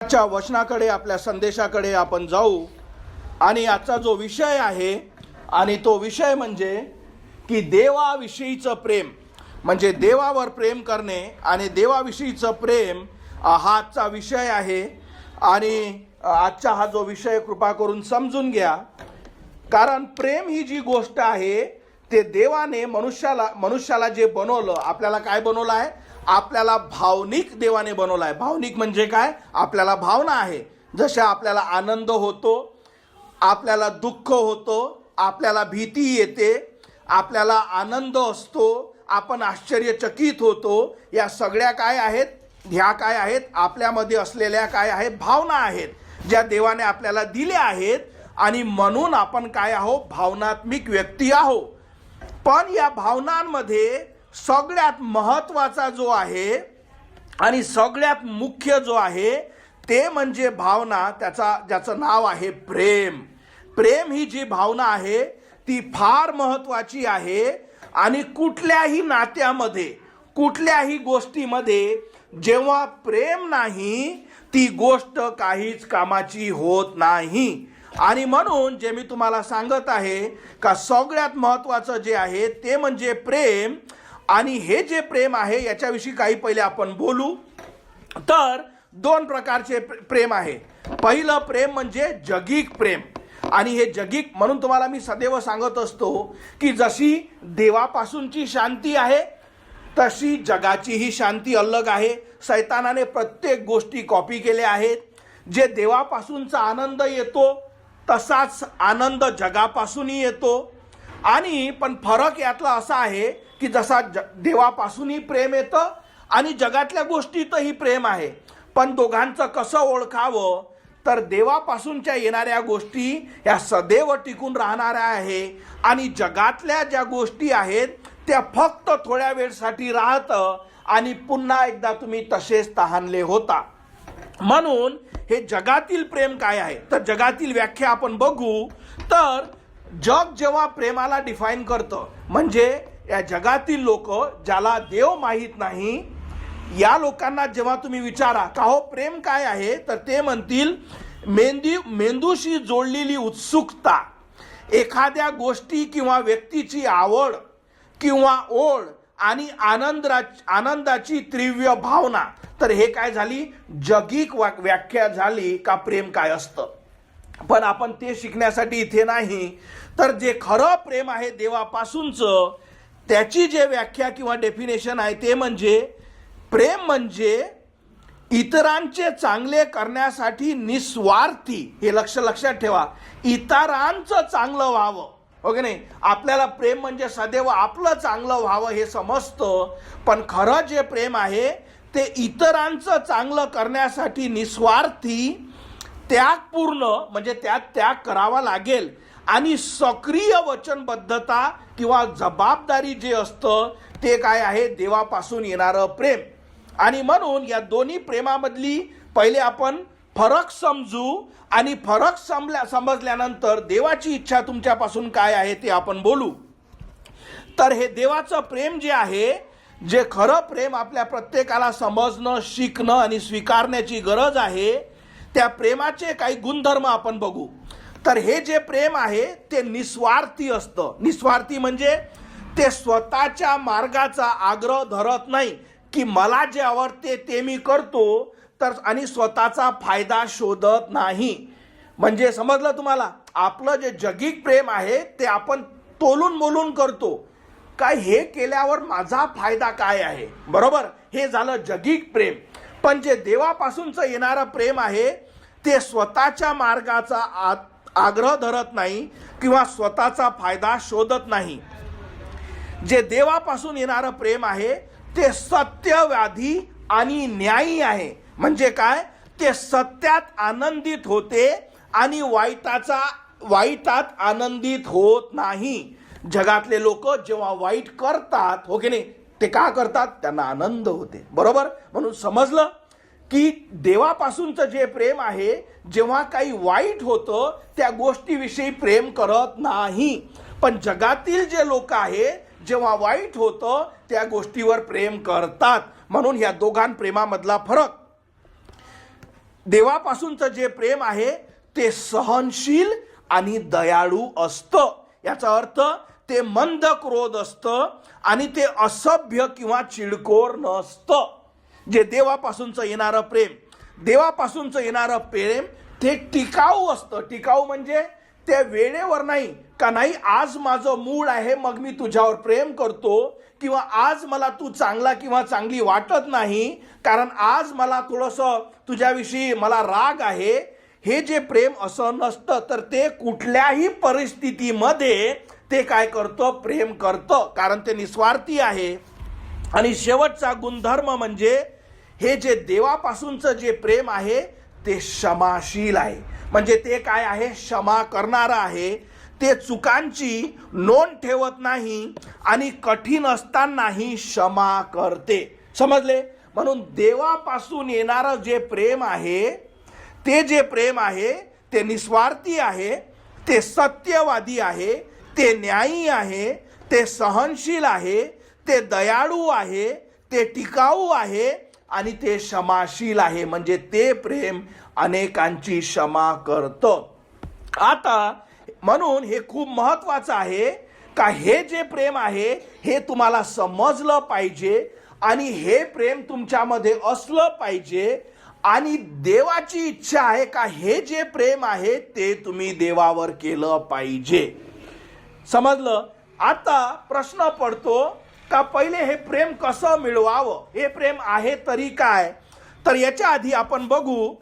आजच्या वचनाकडे, आपल्या संदेशाकडे आपण जाऊ. आणि आजचा जो विषय आहे आणि तो विषय म्हणजे की देवाविषयीचं प्रेम, म्हणजे देवावर प्रेम करणे आणि देवाविषयीचं प्रेम हा आजचा विषय आहे. आणि आजचा हा जो विषय कृपा करून समजून घ्या, कारण प्रेम ही जी गोष्ट आहे ते देवाने मनुष्याला जे बनवलं, आपल्याला काय बनवलं आहे? आपल्याला भावनिक देवाने बनवलं आहे. भावनिक म्हणजे काय? आपल्याला भावना आहे. जशा आपल्याला आनंद होतो, आपल्याला दुःख होतो, आपल्याला भीती येते, आपल्याला आनंद असतो, आपण आश्चर्यचकित होतो. या सगळ्या काय आहेत? ह्या काय आहेत? आपल्यामध्ये असलेल्या काय आहेत? भावना आहेत, ज्या देवाने आपल्याला दिल्या आहेत. आणि म्हणून आपण काय आहोत? भावनात्मक व्यक्ती आहोत. पण या भावनांमध्ये सगळ्यात महत्त्वाचा जो आहे आणि सगळ्यात मुख्य जो आहे ते म्हणजे भावना, ज्याचं नाव आहे प्रेम. प्रेम ही जी भावना आहे ती फार महत्त्वाची आहे. आणि कुठल्याही नात्यामध्ये, कुठल्याही गोष्टीमध्ये जेव्हा प्रेम नाही, ती गोष्ट काहीच कामाची होत नाही. आणि म्हणून जे मी तुम्हाला सांगत आहे का सगळ्यात महत्त्वाचं जे आहे ते म्हणजे प्रेम. आणि हे जे प्रेम आहे याच्याविषयी काही पहिले आपण बोलू. तर दोन प्रकारचे प्रेम आहे. पहिलं प्रेम म्हणजे जगिक प्रेम. आणि हे जगिक म्हणून तुम्हाला मी सदैव सांगत असतो की जशी देवापासूनची शांती आहे तशी जगाचीही शांती अलग आहे. सैतानाने प्रत्येक गोष्टी कॉपी केल्या आहेत. जे देवापासूनचा आनंद येतो तसाच आनंद जगापासूनही येतो. आणि पण फरक यातला असा आहे की जसा देवापासूनही प्रेम येतं आणि जगातल्या गोष्टीतही प्रेम आहे. पण दोघांचं कसं ओळखावं? तर देवापासूनच्या येणाऱ्या गोष्टी ह्या सदैव टिकून राहणाऱ्या आहे आणि जगातल्या ज्या गोष्टी आहेत त्या फक्त थोड्या वेळसाठी राहतं आणि पुन्हा एकदा तुम्ही तसेच तहानले होता. म्हणून हे जगातील प्रेम काय आहे? तर जगातील व्याख्या आपण बघू. तर जग जेव्हा प्रेमाला डिफाईन करतं, म्हणजे या जगातील लोक ज्याला देव माहीत नाही, या लोकांना जेव्हा तुम्ही विचारा का हो प्रेम काय आहे, तर ते म्हणतील मेंदूशी जोडलेली उत्सुकता, एखाद्या गोष्टी किंवा व्यक्तीची आवड किंवा ओढ आणि आनंदाची तीव्र भावना. तर हे काय झाली? जगिक व्याख्या झाली का प्रेम काय असतं. पण आपण ते शिकण्यासाठी इथे नाही. तर जे खरं प्रेम आहे देवापासूनचं, त्याची जे व्याख्या किंवा डेफिनेशन आहे ते म्हणजे प्रेम म्हणजे इतरांचे चांगले करण्यासाठी निस्वार्थी. हे लक्षात ठेवा, इतरांचं चांगलं व्हावं. हो की नाही? आपल्याला प्रेम म्हणजे सदैव आपलं चांगलं व्हावं हे समजतं. पण खरं जे प्रेम आहे ते इतरांचं चांगलं करण्यासाठी निस्वार्थी, त्यागपूर्ण, म्हणजे त्यात त्याग करावा लागेल. आणि सक्रिय वचनबद्धता किंवा जबाबदारी जे असतं ते काय आहे? देवापासून येणारं प्रेम. आणि म्हणून या दोन्ही प्रेमामधली पहिले आपण फरक समजू आणि फरक समजल्यानंतर देवाची इच्छा तुमच्यापासून काय आहे ते आपण बोलू. तर हे देवाचं प्रेम जे आहे, जे खरं प्रेम आपल्या प्रत्येकाला समजणं, शिकणं आणि स्वीकारण्याची गरज आहे, त्या प्रेमाचे काही गुणधर्म आपण बघू. तर हे जे प्रेम आहे ते निस्वार्थी असतं. निस्वार्थी म्हणजे ते स्वतःच्या मार्गाचा आग्रह धरत नाही की मला जे आवडते ते मी करतो, तर आणि स्वतःचा फायदा शोधत नाही. म्हणजे समजलं तुम्हाला? आपलं जे जगिक प्रेम आहे ते आपण तोलून मोलून करतो, काय हे केल्यावर माझा फायदा काय आहे, बरोबर? हे झालं जगिक प्रेम. पण जे देवापासूनचं येणारं प्रेम आहे ते स्वतःच्या मार्गाचा आग्रह धरत नाही किंवा स्वतःचा फायदा शोधत नाही. जे देवापासून येणारं प्रेम आहे ते सत्यवादी आणि न्यायी आहे. म्हणजे काय? ते सत्यात आनंदित होते आणि वाईटात आनंदित होत नाही. जगातले लोक जेव्हा वाईट करतात, हो की नाही, ते का करतात? त्यांना आनंद होते, बरोबर? म्हणून समजलं की देवापासूनचं जे प्रेम आहे, जेव्हा काही वाईट होतं त्या गोष्टीविषयी प्रेम करत नाही. पण जगातील जे लोक आहेत जेव्हा वाईट होतं त्या गोष्टीवर प्रेम करतात. म्हणून या दोघां प्रेमामधला फरक. देवापासूनचं जे प्रेम आहे ते सहनशील आणि दयाळू असतं. याचा अर्थ ते मंद क्रोध असतं आणि ते असभ्य किंवा चिडखोर नसतं. जे देवापासूनचं येणारं प्रेम, देवापासूनचं येणारं प्रेम ते टिकाऊ असतं. टिकाऊ म्हणजे ते वेळेवर नाही का, नाही आज माझं मूड आहे मग मी तुझ्यावर प्रेम करतो, किंवा आज मला तू चांगला किंवा चांगली वाटत नाही कारण आज मला थोडंसं तुझ्याविषयी मला राग आहे. हे जे प्रेम असं नसतं, तर ते कुठल्याही परिस्थितीमध्ये ते काय करतं, प्रेम करतं, कारण ते निस्वार्थी आहे. आणि शेवटचा गुणधर्म म्हणजे हे जे देवापासूनचं जे प्रेम आहे ते क्षमाशील आहे. म्हणजे ते काय आहे, क्षमा करणारं आहे. ते चुकांची नोंद ठेवत नाही आणि कठीण असतानाही क्षमा करते. समजले? म्हणून देवापासून येणारं जे प्रेम आहे, ते जे प्रेम आहे ते निस्वार्थी आहे, ते सत्यवादी आहे, ते न्यायी आहे, ते सहनशील आहे, ते दयाळू आहे, ते टिकाऊ आहे आणि ते क्षमाशील आहे. म्हणजे ते प्रेम अनेकांची क्षमा करतं. आता म्हणून हे खूप महत्वाचं आहे का हे जे प्रेम आहे हे तुम्हाला समजलं पाहिजे आणि हे प्रेम तुमच्यामध्ये असलं पाहिजे. आणि देवाची इच्छा आहे का हे जे प्रेम आहे ते तुम्ही देवावर केलं पाहिजे. समजलं? आता प्रश्न पडतो का पहिले हे प्रेम कसं मिळवावं, हे प्रेम आहे तरी काय. तर याच्या आधी आपण बघू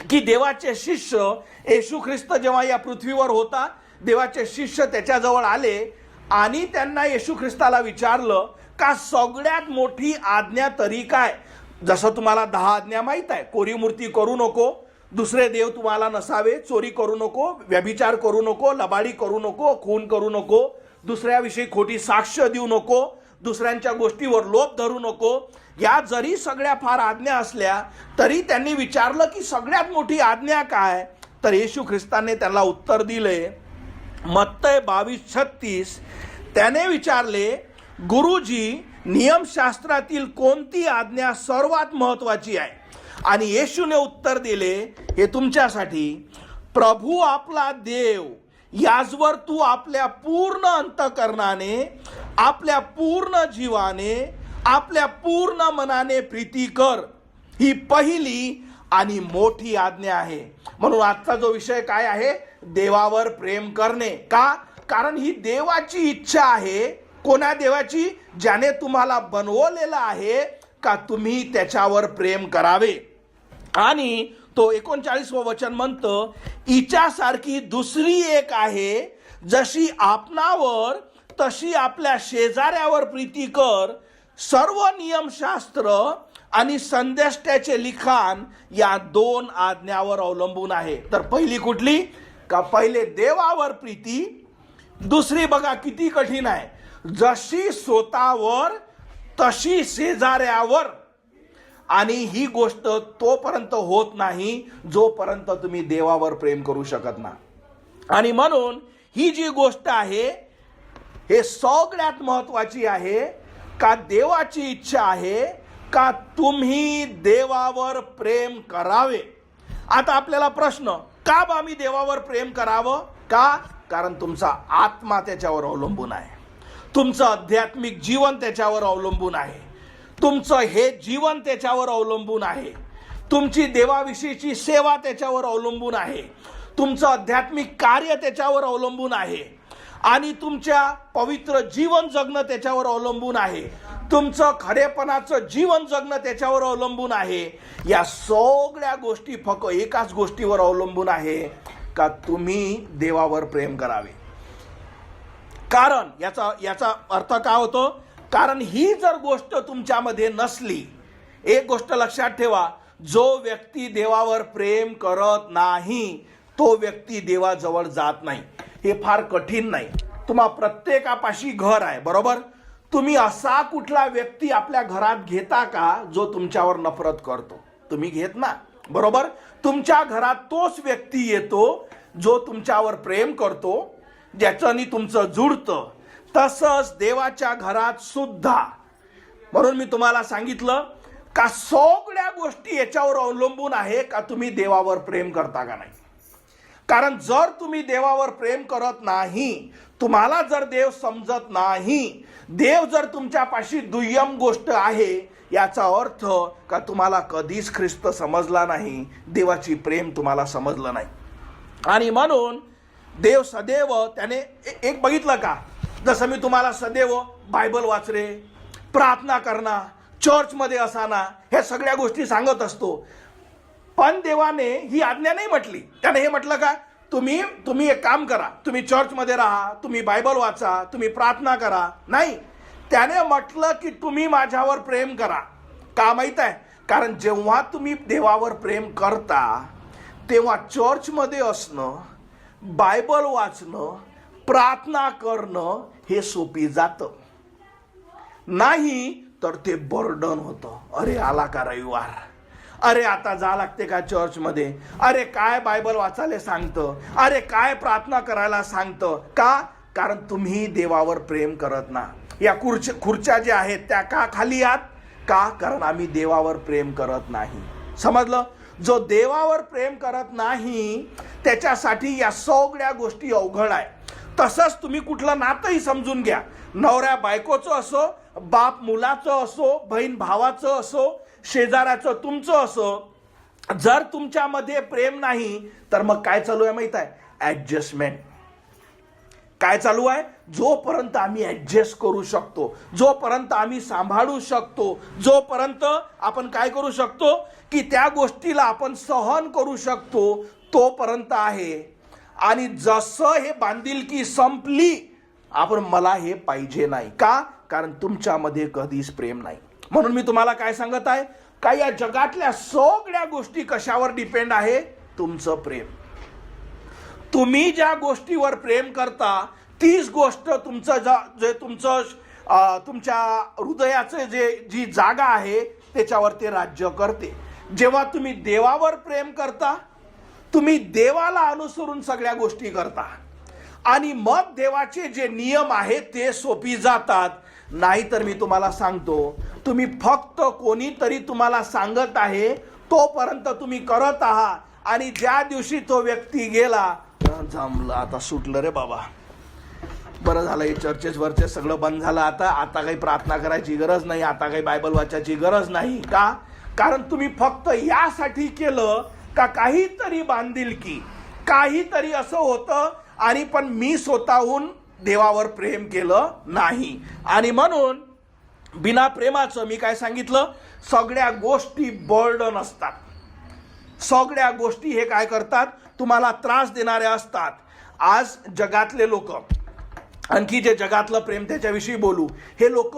की देवाचे शिष्य येशू ख्रिस्त जेव्हा या पृथ्वीवर होता, देवाचे शिष्य त्याच्याजवळ आले आणि त्यांना येशू ख्रिस्ताला विचारलं का सगळ्यात मोठी आज्ञा तरी काय. जसं तुम्हाला 10 आज्ञा माहित आहे, कोरी मूर्ती करू नको, दुसरे देव तुम्हाला नसावे, चोरी करू नको, व्यभिचार करू नको, लबाडी करू नको, खून करू नको, दुसऱ्याविषयी खोटी साक्ष देऊ नको, दुसऱ्यांच्या गोष्टीवर लोभ धरू नको. या जरी सगळ्या फार आज्ञा असल्या तरी त्यांनी विचारलं की सगळ्यात मोठी आज्ञा काय. तर येशू ख्रिस्ताने त्यांना उत्तर दिले, मत्तय 22:36. त्याने विचारले, गुरुजी नियमशास्त्रातील कोणती आज्ञा सर्वात महत्वाची आहे. आणि येशूने उत्तर दिले, हे तुमच्यासाठी, प्रभू आपला देव याचवर तू आपल्या पूर्ण अंतःकरणाने, आपल्या पूर्ण जीवाने, आपल्या पूर्ण मनाने प्रीती कर, ही पहिली आणि मोठी आज्ञा आहे. म्हणून आजचा जो विषय काय आहे, देवावर प्रेम करणे. का? कारण ही देवाची इच्छा आहे. कोणा देवाची? ज्याने तुम्हाला बनवलेलं आहे का तुम्ही त्याच्यावर प्रेम करावे. आणि तो 39वं वचन म्हणतं, हिच्यासारखी दुसरी एक आहे, जशी आपणावर तशी आपल्या शेजाऱ्यावर प्रीती कर. सर्व नियमशास्त्र आणि संदेष्ट्याचे लिखाण या 2 आज्ञावर अवलंबून आहे. तर पहिली कुठली? का पहिले देवावर प्रीती. दुसरी बघा किती कठीण आहे, जशी स्वतःवर तशी शेजाऱ्यावर. आणि ही गोष्ट तोपर्यंत होत नाही जोपर्यंत तुम्ही देवावर प्रेम करू शकत ना. आणि म्हणून ही जी गोष्ट आहे हे सगळ्यात महत्वाची आहे का देवाची इच्छा आहे का तुम्ही देवावर प्रेम करावे. आता आपल्याला प्रश्न, का बा मी देवावर प्रेम करावं? का? कारण तुमचा आत्मा त्याच्यावर अवलंबून आहे, तुमचं आध्यात्मिक जीवन त्याच्यावर अवलंबून आहे, तुमचं हे जीवन त्याच्यावर अवलंबून आहे, तुमची देवाविषयीची सेवा त्याच्यावर अवलंबून आहे, तुमचं आध्यात्मिक कार्य त्याच्यावर अवलंबून आहे, आणि तुमच्या पवित्र जीवन जगणं त्याच्यावर अवलंबून आहे, तुमचं खरेपणाचं जीवन जगणं त्याच्यावर अवलंबून आहे. या सगळ्या गोष्टी फक्त एकाच गोष्टीवर अवलंबून आहे का तुम्ही देवावर प्रेम करावे. कारण याचा अर्थ काय होतो? कारण ही जर गोष्ट तुमच्यामध्ये नसली, एक गोष्ट लक्षात ठेवा, जो व्यक्ती देवावर प्रेम करत नाही तो व्यक्ती देवाजवळ जात नाही. हे फार कठीण नाही. तुम्हा प्रत्येकापाशी घर आहे, बरोबर? तुम्ही असा कुठला व्यक्ती आपल्या घरात घेता का जो तुमच्यावर नफरत करतो? तुम्ही घेत ना, बरोबर? तुमच्या घरात तोच व्यक्ती येतो जो तुमच्यावर प्रेम करतो, ज्याच्यानी तुमचं जुळतं. तसंच देवाच्या घरात सुद्धा. म्हणून मी तुम्हाला सांगितलं का सगळ्या गोष्टी याच्यावर अवलंबून आहे का तुम्ही देवावर प्रेम करता का नाही. कारण जर तुम्ही देवावर प्रेम करत नाही, तुम्हाला जर देव समजत नाही, देव जर तुमच्यापाशी दुय्यम गोष्ट आहे, याचा अर्थ का तुम्हाला कधीच ख्रिस्त समजला नाही, देवाची प्रेम तुम्हाला समजलं नाही. आणि म्हणून देव सदैव त्याने एक बघितलं का, जसं मी तुम्हाला सदैव बायबल वाचरे, प्रार्थना करणं, चर्चमध्ये असाना, ह्या सगळ्या गोष्टी सांगत असतो. पण देवाने ही आज्ञा नाही म्हटली. त्याने हे म्हटलं का, तुम्ही एक काम करा, तुम्ही चर्चमध्ये राहा, तुम्ही बायबल वाचा, तुम्ही प्रार्थना करा. नाही, त्याने म्हटलं की तुम्ही माझ्यावर प्रेम करा. का माहित आहे, कारण जेव्हा तुम्ही देवावर प्रेम करता तेव्हा चर्चमध्ये असणं, बायबल वाचणं, प्रार्थना करणं हे सोपी जातं. नाही तर ते बर्डन होतं. अरे आला का रविवार, अरे आता जा लागते का चर्चमध्ये, अरे काय बायबल वाचायला सांगतं, अरे काय प्रार्थना करायला सांगतं. का, कारण तुम्ही देवावर प्रेम करत ना. या खुर्च्या ज्या आहेत त्या का खाली आहात, का, कारण आम्ही देवावर प्रेम करत नाही. समजलं. जो देवावर प्रेम करत नाही त्याच्यासाठी या सगळ्या गोष्टी अवघड आहे. तसंच तुम्ही कुठलं नातंही समजून घ्या, नवऱ्या बायकोचं असो, बाप मुलाचं असो, बहीण भावाचं असो, शेजाऱ्याचं तुमचं असो, जर तुमच्यामध्ये प्रेम नाही तर मग काय चालू आहे माहित आहे, ऍडजस्टमेंट. काय चालू आहे, जोपर्यंत आम्ही ऍडजस्ट करू शकतो, जोपर्यंत आम्ही सांभाळू शकतो, जोपर्यंत आपण काय करू शकतो की त्या गोष्टीला आपण सहन करू शकतो, तोपर्यंत आहे. आणि जसं हे बांधिलकी संपली, आपण मला हे पाहिजे नाही. का, कारण तुमच्यामध्ये कधीच प्रेम नाही. म्हणून मी तुम्हाला काय सांगत आहे, का या जगातल्या सगळ्या गोष्टी कशावर डिपेंड आहे, तुमचं प्रेम. तुम्ही ज्या गोष्टीवर प्रेम करता तीच गोष्ट तुमच्या हृदयाचे जी जागा आहे त्याच्यावर ते राज्य करते. जेव्हा तुम्ही देवावर प्रेम करता, तुम्ही देवाला अनुसरून सगळ्या गोष्टी करता आणि मग देवाचे जे नियम आहेत ते सोपी जातात. नाहीतर मी तुम्हाला सांगतो, तुम्ही फक्त कोणीतरी तुम्हाला सांगत आहे तोपर्यंत तुम्ही करत आहात, आणि ज्या दिवशी तो व्यक्ती गेला, जमलं आता सुटलं रे बाबा, बरं झालं हे चर्चेस वरचे सगळं बंद झालं, आता काही प्रार्थना करायची गरज नाही, आता काही बायबल वाचायची गरज नाही. का, कारण तुम्ही फक्त यासाठी केलं का काहीतरी बांधिलकी, काहीतरी असं होतं, आणि पण मी स्वतःहून देवावर प्रेम केलं नाही. आणि म्हणून बिना प्रेमाचं मी काय सांगितलं, सगळ्या गोष्टी बर्डन असतात. सगळ्या गोष्टी हे काय करतात, तुम्हाला त्रास देणाऱ्या असतात. आज जगातले लोक, आणखी जे जगातलं प्रेम त्याच्याविषयी बोलू, हे लोक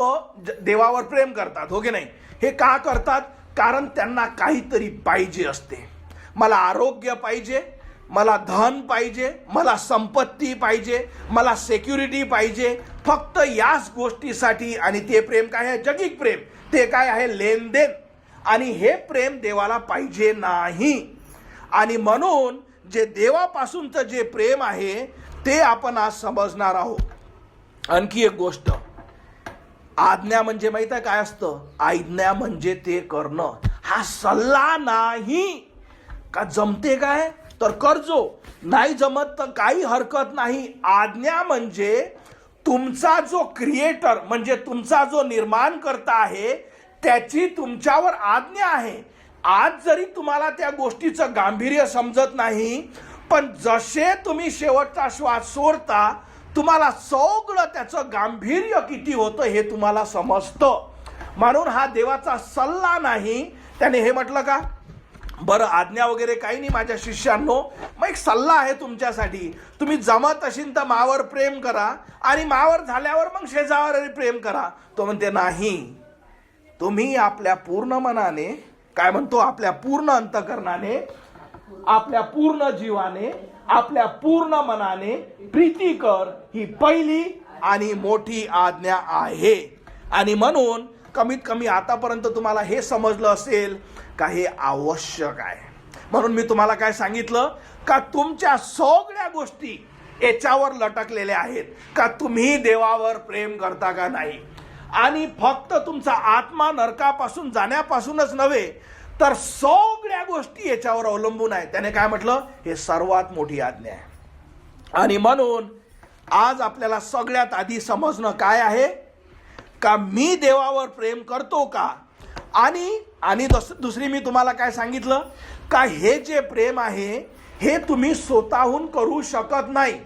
देवावर प्रेम करतात, हो की नाही. हे का करतात, कारण त्यांना काहीतरी पाहिजे असते. मला आरोग्य पाहिजे, मला धन पाहिजे, मला संपत्ती पाहिजे, मला सिक्युरिटी पाहिजे, फक्त याच गोष्टीसाठी. आणि ते प्रेम काय आहे, जगिक प्रेम. ते काय आहे, लेनदेन. आणि हे प्रेम देवाला पाहिजे नाही. आणि म्हणून जे देवापासूनचं जे प्रेम आहे ते आपण आज समजणार आहोत. आणखी एक गोष्ट, आज्ञा म्हणजे माहित आहे काय असतं, आज्ञा म्हणजे ते करणं. हा सल्ला नाही का, जमते काय तर करजो, नाही जमत तर काही हरकत नाही. आज्ञा म्हणजे तुमचा जो क्रिएटर, म्हणजे तुमचा जो निर्माणकर्ता आहे, त्याची तुमच्यावर आज्ञा आहे. आज जरी तुम्हाला त्या गोष्टीचं गांभीर्य समजत नाही, पण जसे तुम्ही शेवटचा श्वास सोडता, तुम्हाला सगळं त्याचं गांभीर्य किती होतं हे तुम्हाला समजतं. म्हणून हा देवाचा सल्ला नाही. त्याने हे म्हटलं का, बरं आज्ञा वगैरे काही नाही माझ्या शिष्यांनो, मग एक सल्ला आहे तुमच्यासाठी, तुम्ही जमत असेल तर मावर प्रेम करा, आणि मावर झाल्यावर मग शेजावर प्रेम करा. तो म्हणते नाही, तुम्ही आपल्या पूर्ण मनाने, काय म्हणतो, आपल्या पूर्ण अंतकरणाने, आपल्या पूर्ण जीवाने, आपल्या पूर्ण मनाने प्रीती कर, ही पहिली आणि मोठी आज्ञा आहे. आणि म्हणून कमीत कमी आतापर्यंत तुम्हाला हे समजलं असेल का हे आवश्यक आहे. म्हणून मी तुम्हाला काय सांगितलं का, तुमच्या सगळ्या गोष्टी याच्यावर लटकलेल्या आहेत का तुम्ही देवावर प्रेम करता का नाही. आणि फक्त तुमचा आत्मा नरकापासून जाण्यापासूनच नव्हे तर सगळ्या गोष्टी याच्यावर अवलंबून आहे. त्याने काय म्हटलं, हे सर्वात मोठी आज्ञा आहे. आणि म्हणून आज आपल्याला सगळ्यात आधी समजणं काय आहे का मी देवावर प्रेम करतो का. आणि दुसरी मी तुम्हाला काय सांगितलं का हे जे प्रेम आहे हे तुम्ही स्वतःहून करू शकत नाही.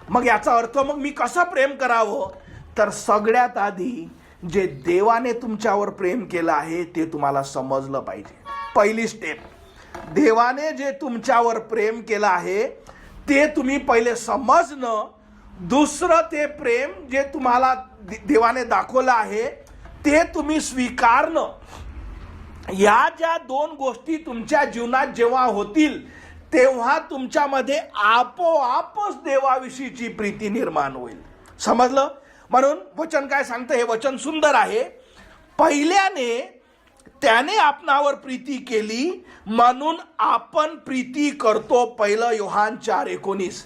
मग याचा अर्थ मग मी कसं प्रेम करावं, तर सगळ्यात आधी जे देवाने तुमच्यावर प्रेम केलं आहे ते तुम्हाला समजलं पाहिजे. पहिली स्टेप, देवाने जे तुमच्यावर प्रेम केलं आहे ते तुम्ही पहिले समजणं. दुसरं, ते प्रेम जे तुम्हाला देवाने दाखवलं आहे ते तुम्ही स्वीकारणं. या ज्या दोन गोष्टी तुमच्या जीवनात जेव्हा होतील तेव्हा तुमच्यामध्ये आपोआपच देवाविषयीची प्रीती निर्माण होईल. समजलं. म्हणून वचन काय सांगतं, हे वचन सुंदर आहे. पहिल्याने त्याने आपणावर प्रीती केली म्हणून आपण प्रीती करतो. 1 योहान 4:19.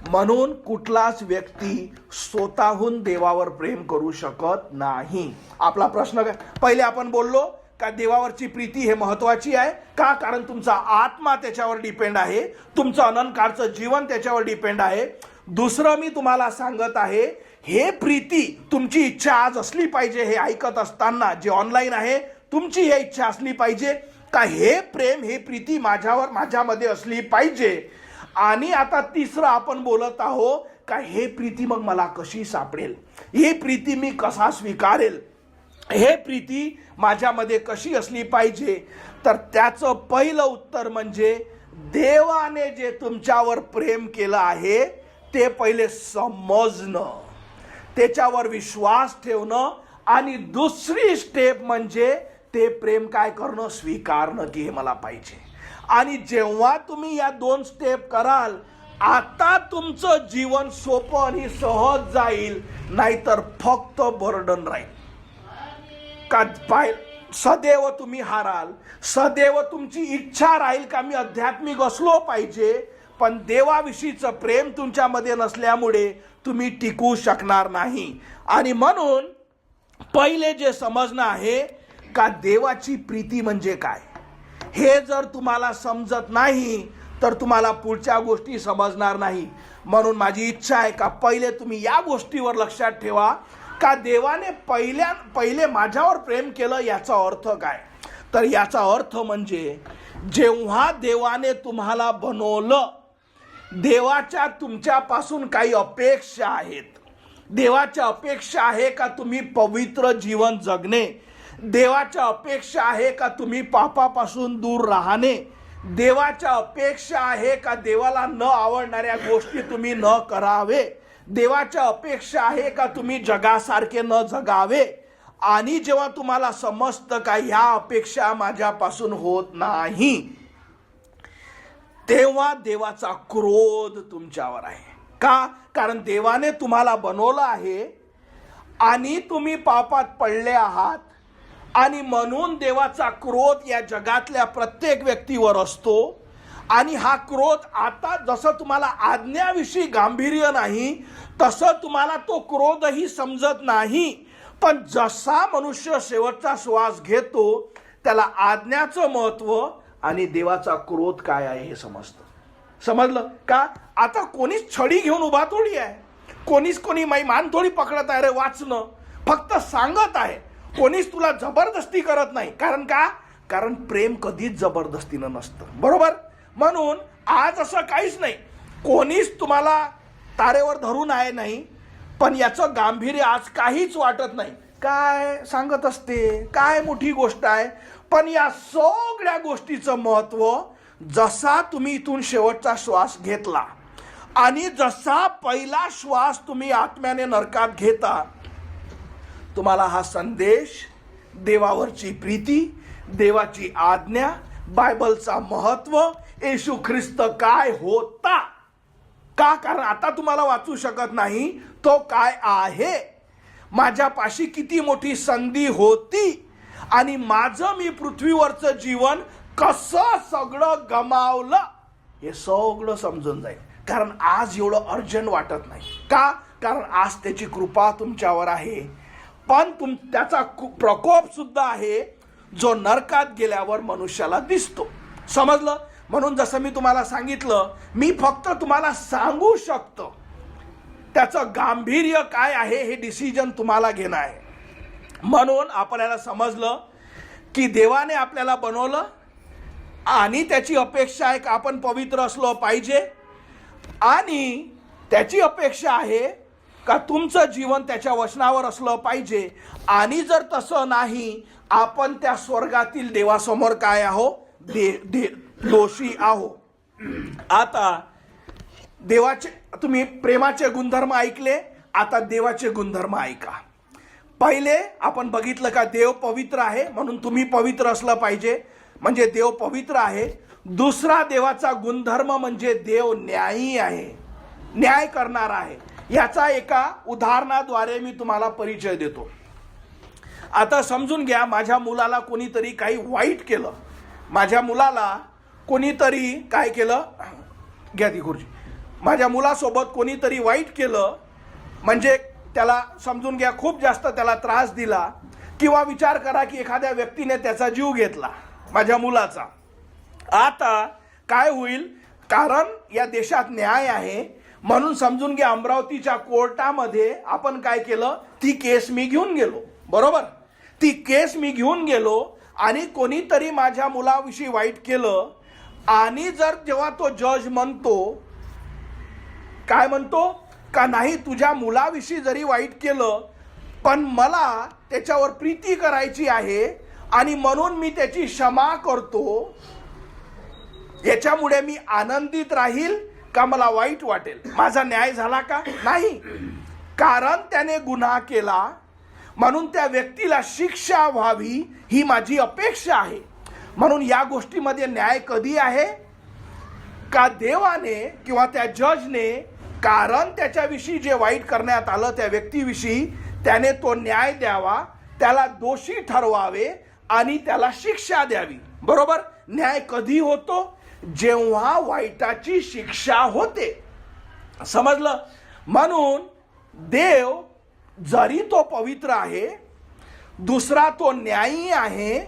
म्हणून कुठलाच व्यक्ती स्वतःहून देवावर प्रेम करू शकत नाही. आपला प्रश्न काय, पहिले आपण बोललो का देवावरची प्रीती हे महत्वाची आहे का, कारण तुमचा आत्मा त्याच्यावर डिपेंड आहे, तुमचं अनंतकाळचं जीवन त्याच्यावर डिपेंड आहे. दुसरं मी तुम्हाला सांगत आहे, हे प्रीती तुमची इच्छा आज असली पाहिजे. हे ऐकत असताना जे ऑनलाईन आहे तुमची ही इच्छा असली पाहिजे का हे प्रेम, हे प्रीती माझ्यामध्ये असली पाहिजे. आणि आता तिसरं आपण बोलत आहोत का हे प्रीती मग मला कशी सापडेल, हे प्रीती मी कसा स्वीकारेल, हे प्रीती माझ्यामध्ये कशी असली पाहिजे. तर त्याचं पहिलं उत्तर म्हणजे देवाने जे तुमच्यावर प्रेम केलं आहे ते पहिले समजणं, त्याच्यावर विश्वास ठेवणं. आणि दुसरी स्टेप म्हणजे ते प्रेम काय करणं, स्वीकारणं की हे मला पाहिजे. आणि जेव्हा तुम्ही या दोन स्टेप कराल आता तुमचं जीवन सोपं आणि सहज जाईल, नाहीतर फक्त बर्डन राहील. का सदैव तुम्ही हाराल, सदैव तुमची इच्छा राहील का मी आध्यात्मिक असलो पाहिजे, पण देवाविषयीचं प्रेम तुमच्यामध्ये नसल्यामुळे तुम्ही टिकू शकणार नाही. आणि म्हणून पहिले जे समजणं आहे का देवाची प्रीती म्हणजे काय, हे जर तुम्हाला समजत नाही तर तुम्हाला पुढच्या गोष्टी समजणार नाही. म्हणून माझी इच्छा आहे का पहिले तुम्ही या गोष्टीवर लक्षात ठेवा का देवाने पहिले माझ्यावर प्रेम केलं याचा अर्थ काय. तर याचा अर्थ म्हणजे जेव्हा देवाने तुम्हाला बनवलं, देवाच्या तुमच्यापासून काही अपेक्षा आहेत. देवाच्या अपेक्षा आहे का तुम्ही पवित्र जीवन जगणे, देवाच्या अपेक्षा आहे का तुम्ही पापापासून दूर राहणे, देवाच्या अपेक्षा आहे का देवाला न आवडणाऱ्या गोष्टी तुम्ही न करावे, देवाच्या अपेक्षा आहे का तुम्ही जगासारखे न जगावे. आणि जेव्हा तुम्हाला समजतं का ह्या अपेक्षा माझ्यापासून होत नाही, तेव्हा देवाचा क्रोध तुमच्यावर आहे. का, कारण देवाने तुम्हाला बनवलं आहे आणि तुम्ही पापात पडले आहात. आणि म्हणून देवाचा क्रोध या जगातल्या प्रत्येक व्यक्तीवर असतो. आणि हा क्रोध आता जसं तुम्हाला आज्ञाविषयी गांभीर्य नाही तसं तुम्हाला तो क्रोधही समजत नाही. पण जसा मनुष्य शेवटचा श्वास घेतो त्याला आज्ञाचं महत्व आणि देवाचा क्रोध काय आहे हे समजतं. समजलं का. आता कोणीच छडी घेऊन उभा थोडी आहे, कोणी मान थोडी पकडत आहे रे वाचणं, फक्त सांगत आहे. कोणीच तुला जबरदस्ती करत नाही. कारण का, कारण प्रेम कधीच जबरदस्तीनं नसतं. बरोबर. म्हणून आज असं काहीच नाही, कोणीच तुम्हाला तारेवर धरून आहे नाही, पण याचं गांभीर्य आज काहीच वाटत नाही. काय सांगत असते, काय मोठी गोष्ट आहे. पण या सगळ्या गोष्टीचं महत्व जसा तुम्ही इथून शेवटचा श्वास घेतला आणि जसा पहिला श्वास तुम्ही आत्म्याने नरकात घेता, तुम्हाला हा संदेश, देवावरची प्रीती, देवाची आज्ञा, बायबलचा महत्व, येशू ख्रिस्त काय होता, का, कारण आता तुम्हाला वाचू शकत नाही तो काय आहे, माझ्यापाशी किती मोठी संधी होती आणि माझं मी पृथ्वीवरचं जीवन कसं सगळं गमावलं हे सगळं समजून जाईल. कारण आज एवढं अर्जंट वाटत नाही. का, कारण आज त्याची कृपा तुमच्यावर आहे. पण त्याचा प्रकोप सुद्धा आहे जो नरकात गेल्यावर मनुष्याला दिसतो. समजलं? म्हणून जसं मी तुम्हाला सांगितलं, मी फक्त तुम्हाला सांगू शकतो, त्याचं गांभीर्य काय आहे हे डिसिजन तुम्हाला घेणं आहे. म्हणून आपल्याला समजलं की देवाने आपल्याला बनवलं आणि त्याची अपेक्षा आहे की आपण पवित्र असलो पाहिजे, आणि त्याची अपेक्षा आहे का तुमचं जीवन त्याच्या वचनावर असलं पाहिजे. आणि जर तसं नाही, आपण त्या स्वर्गातील देवासमोर काय आहो? दोषी आहो. आता देवाचे, तुम्ही प्रेमाचे गुणधर्म ऐकले, आता देवाचे गुणधर्म ऐका. पहिले आपण बघितलं का देव पवित्र आहे, म्हणून तुम्ही पवित्र असलं पाहिजे, म्हणजे देव पवित्र आहे. दुसरा देवाचा गुणधर्म म्हणजे देव न्यायी आहे, न्याय करणार आहे. याचा एका उदाहरणाद्वारे मी तुम्हाला परिचय देतो. आता समजून घ्या, माझ्या मुलाला कोणीतरी काही वाईट केलं. माझ्या मुलाला कोणीतरी काय केलं? घ्या ती खुर्ची. माझ्या मुलासोबत कोणीतरी वाईट केलं, म्हणजे त्याला समजून घ्या खूप जास्त त्याला त्रास दिला, किंवा विचार करा की एखाद्या व्यक्तीने त्याचा जीव घेतला माझ्या मुलाचा. आता काय होईल? कारण या देशात न्याय आहे, म्हणून समजून घ्या अमरावतीच्या कोर्टामध्ये आपण काय केलं? ती केस मी घेऊन गेलो. बरोबर? ती केस मी घेऊन गेलो आणि कोणीतरी माझ्या मुलाविषयी वाईट केलं, आणि जर जेव्हा तो जज म्हणतो, काय म्हणतो का नाही, तुझ्या मुलाविषयी जरी वाईट केलं पण मला त्याच्यावर प्रीती करायची आहे आणि म्हणून मी त्याची क्षमा करतो, याच्यामुळे मी आनंदित राहील का मला वाईट वाटेल? माझा न्याय झाला का? नाही. कारण त्याने गुन्हा केला म्हणून त्या व्यक्तीला शिक्षा व्हावी ही माझी अपेक्षा आहे. म्हणून या गोष्टीमध्ये न्याय कधी आहे? का देवाने किंवा त्या जजने, कारण त्याच्याविषयी जे वाईट करण्यात आलं त्या व्यक्तीविषयी, त्याने तो न्याय द्यावा, त्याला दोषी ठरवावे आणि त्याला शिक्षा द्यावी. बरोबर? न्याय कधी होतो? जेव्हा वाईटाची शिक्षा होते. समजलं? म्हणून देव जरी तो पवित्र आहे, दुसरा तो न्यायी आहे,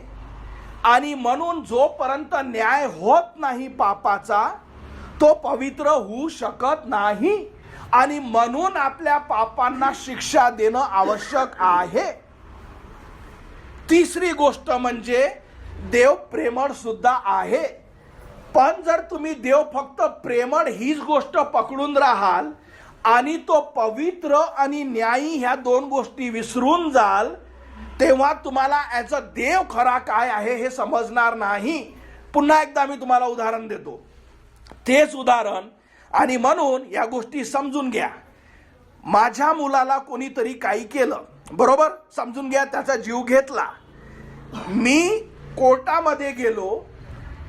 आणि म्हणून जोपर्यंत न्याय होत नाही पापाचा, तो पवित्र होऊ शकत नाही, आणि म्हणून आपल्या पापांना शिक्षा देणं आवश्यक आहे. तिसरी गोष्ट म्हणजे देव प्रेमळ सुद्धा आहे. पण जर तुम्ही देव फक्त प्रेमळ हीच गोष्ट पकडून राहाल आणि तो पवित्र आणि न्यायी ह्या दोन गोष्टी विसरून जाल, तेव्हा तुम्हाला ॲज अ देव खरा काय आहे हे समजणार नाही. पुन्हा एकदा मी तुम्हाला उदाहरण देतो, तेच उदाहरण, आणि म्हणून या गोष्टी समजून घ्या. माझ्या मुलाला कोणीतरी काही केलं, बरोबर? समजून घ्या, त्याचा जीव घेतला. मी कोर्टामध्ये गेलो,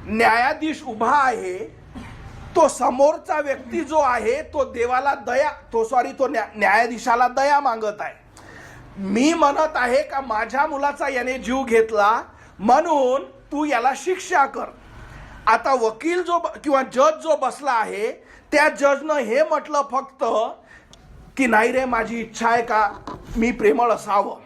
न्यायाधीश उभा आहे, तो समोरचा व्यक्ती जो आहे तो देवाला दया, तो न्यायाधीशाला दया मागत आहे. मी म्हणत आहे का माझ्या मुलाचा याने जीव घेतला म्हणून तू याला शिक्षा कर. आता वकील जो किंवा जज जो बसला आहे, त्या जजनं हे म्हटलं फक्त की नाही रे, माझी इच्छा आहे का मी प्रेमळ असावं,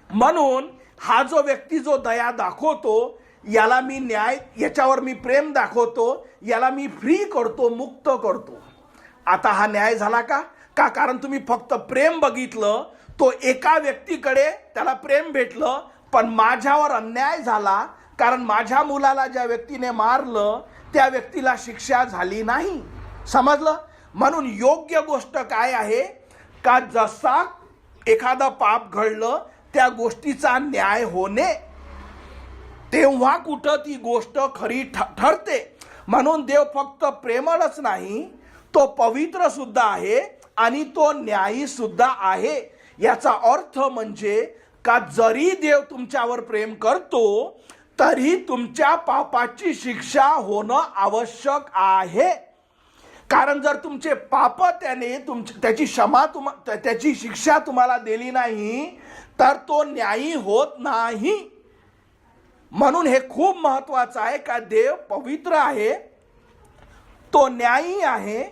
म्हणून हा जो व्यक्ती जो दया दाखवतो याला मी न्याय, याच्यावर मी प्रेम दाखवतो, याला मी फ्री करतो, मुक्त करतो. आता हा न्याय झाला का? कारण तुम्ही फक्त प्रेम बघितलं, तो एका व्यक्तीकडे त्याला प्रेम भेटलं, पण माझ्यावर अन्याय झाला, कारण माझ्या मुलाला ज्या व्यक्तीने मारलं त्या व्यक्तीला शिक्षा झाली नाही. समजलं? म्हणून योग्य गोष्ट काय आहे का जसा एखादा पाप घडलं त्या गोष्टीचा न्याय होणे, तेव्हा कुठं ती गोष्ट खरी ठरते. म्हणून देव फक्त प्रेमळच नाही, तो पवित्र सुद्धा आहे आणि तो न्यायी सुद्धा आहे. याचा अर्थ म्हणजे का जरी देव तुमच्यावर प्रेम करतो तरी तुमच्या पापाची शिक्षा होणं आवश्यक आहे. कारण जर तुमचे पाप त्याने त्याची शिक्षा तुम्हाला दिली नाही तर तो न्यायी होत नाही. म्हणून हे खूप महत्वाचं आहे का देव पवित्र आहे, तो न्यायी आहे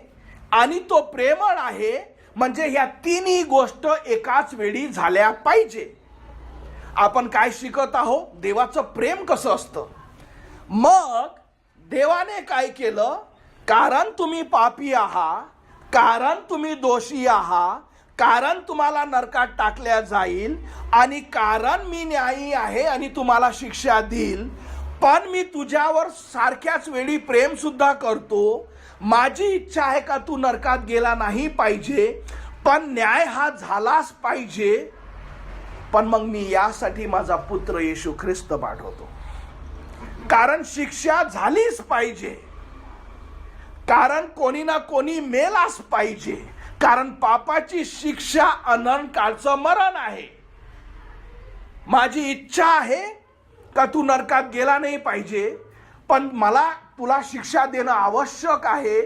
आणि तो प्रेमळ आहे. म्हणजे ह्या तिन्ही गोष्ट एकाच वेळी झाल्या पाहिजे. आपण काय शिकत आहोत? देवाचं प्रेम कसं असतं. मग देवाने काय केलं? कारण तुम्ही पापी आहात, कारण तुम्ही दोषी आहात, कारण तुम्हाला नरकात टाकल्या जाईल आणि कारण मी न्यायी आहे आणि तुम्हाला शिक्षा देईल, पण मी तुझ्यावर सारख्याच वेळी प्रेम सुद्धा करतो. माझी इच्छा आहे का तू नरकात गेला नाही पाहिजे, पण न्याय हा झालाच पाहिजे. पण मग मी यासाठी माझा पुत्र येशू ख्रिस्त पाठवतो, कारण शिक्षा झालीच पाहिजे, कारण कोणी ना कोणी मेलाच पाहिजे, कारण पापाची शिक्षा अनंत काळचं मरण आहे. माझी इच्छा आहे का तू नरकात गेला नाही पाहिजे, पण मला तुला शिक्षा देणं आवश्यक आहे,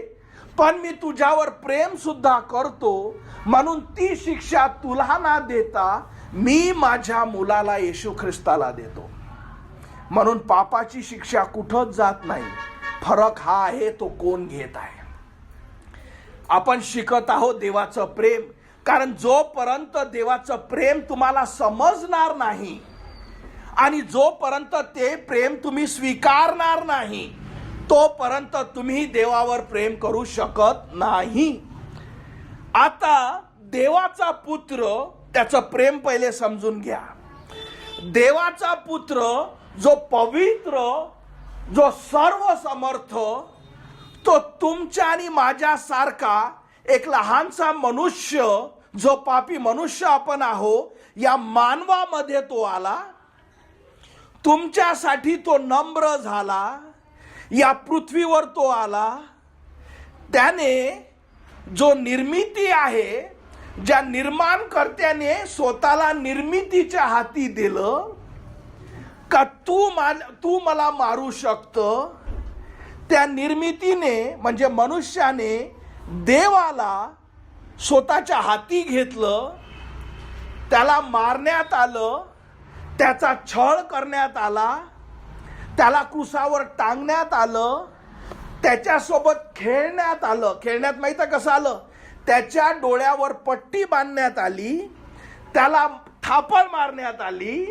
पण मी तुझ्यावर प्रेम सुद्धा करतो, म्हणून ती शिक्षा तुला ना देता मी माझ्या मुलाला येशू ख्रिस्ताला देतो. म्हणून पापाची शिक्षा कुठंच जात नाही. फरक हा आहे तो कोण घेत आहे. आपण शिकत आहोत देवाचं प्रेम, कारण जोपर्यंत देवाचं प्रेम तुम्हाला समजणार नाही आणि जोपर्यंत ते प्रेम तुम्ही स्वीकारणार नाही, तोपर्यंत तुम्ही देवावर प्रेम करू शकत नाही. आता देवाचा पुत्र, त्याचं प्रेम पहिले समजून घ्या. देवाचा पुत्र जो पवित्र, जो सर्व समर्थ, तो तुमच्या आणि माझ्यासारखा एक लहानसा मनुष्य, जो पापी मनुष्य आपण आहो, या मानवामध्ये तो आला. तुमच्यासाठी तो नम्र झाला, या पृथ्वीवर तो आला. त्याने जो निर्मिती आहे, ज्या निर्माणकर्त्याने स्वतःला निर्मितीच्या हाती दिलं का तू मला मारू शकतो, त्या निर्मितीने म्हणजे मनुष्याने देवाला स्वतःच्या हाती घेतलं, त्याला मारण्यात आलं, त्याचा छळ करण्यात आला, त्याला क्रूसावर टांगण्यात आलं, त्याच्यासोबत खेळण्यात आलं. खेळण्यात माहिती कसं आलं? त्याच्या डोळ्यावर पट्टी बांधण्यात आली, त्याला थापड मारण्यात आली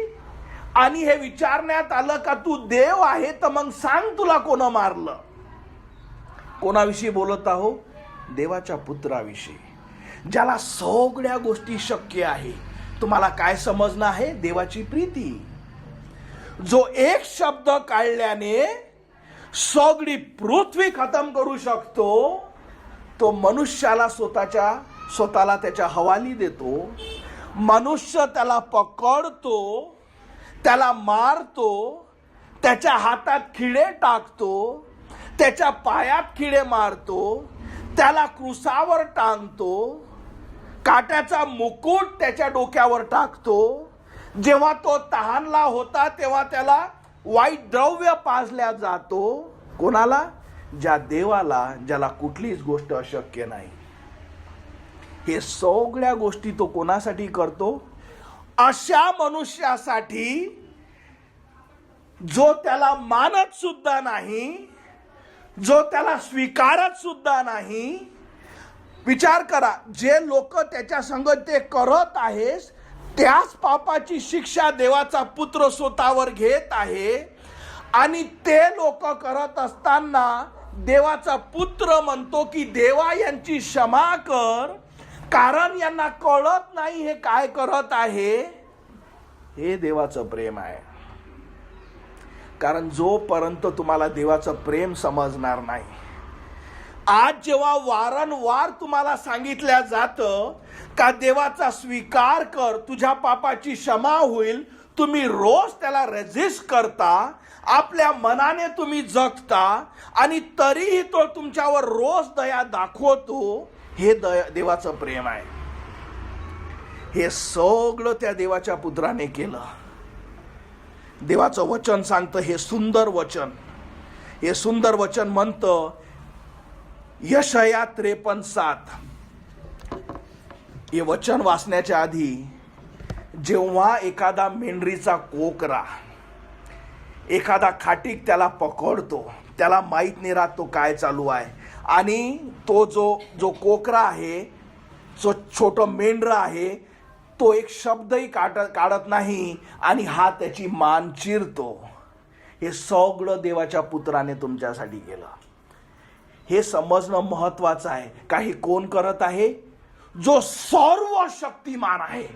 आणि हे विचारण्यात आलं का तू देव आहे तर मग सांग तुला कोण मारलं. कोणाविषयी बोलत आहो? देवाच्या पुत्राविषयी, ज्याला सगळ्या गोष्टी शक्य आहे. तुम्हाला काय समजणं आहे? देवाची प्रीती. जो एक शब्द काढल्याने सगळी पृथ्वी खतम करू शकतो, तो मनुष्याला स्वतःला त्याच्या हवाली देतो. मनुष्य त्याला पकडतो, त्याला मारतो, त्याच्या हातात खिळे टाकतो, त्याच्या पायात खिळे मारतो, त्याला क्रूसावर टांगतो, काट्याचा मुकुट त्याच्या डोक्यावर टाकतो. जेव्हा तो तहानला होता तेव्हा त्याला वाईट द्रव्य पाजल्या जातो. कोणाला? ज्या देवाला, ज्याला कुठलीच गोष्ट अशक्य नाही. हे सगळ्या गोष्टी तो कोणासाठी करतो? अशा मनुष्यासाठी जो त्याला मानत सुद्धा नाही, जो त्याला स्वीकारत सुद्धा नाही. विचार करा, जे लोक त्याच्या संग ते करत आहेस, त्याच पापाची शिक्षा देवाचा पुत्र स्वतःवर घेत आहे. आणि ते लोक करत असताना देवाचा पुत्र म्हणतो की देवा यांची क्षमा कर, कारण यांना कळत नाही हे काय करत आहे. हे देवाचं प्रेम आहे. कारण जोपर्यंत तुम्हाला देवाचं प्रेम समजणार नाही, आज जेव्हा वारंवार तुम्हाला सांगितल्या जातं का देवाचा स्वीकार कर, तुझ्या पापाची क्षमा होईल, तुम्ही रोज त्याला रेजिस्ट करता, आपल्या मनाने तुम्ही जगता आणि तरीही तो तुमच्यावर रोज दया दाखवतो. हे देवाचं प्रेम आहे. हे सगळं त्या देवाच्या पुत्राने केलं. देवाचं वचन सांगतं, हे सुंदर वचन, हे सुंदर वचन म्हणतं यशाया 53:7. हे वचन वाचण्याच्या आधी, जेव्हा एखादा मेंढरीचा कोकरा, एखादा खाटीक त्याला पकडतो, त्याला माहीत नाही राहत तो काय चालू आहे, आणि तो जो कोकरा आहे जो छोटं मेंढरं आहे तो एक शब्दही काढत नाही आणि हा त्याची मान चिरतो. हे सगळं देवाच्या पुत्राने तुमच्यासाठी केलं. हे समजणं महत्वाचं आहे. काही कोण करत आहे? जो सर्व शक्तिमान आहे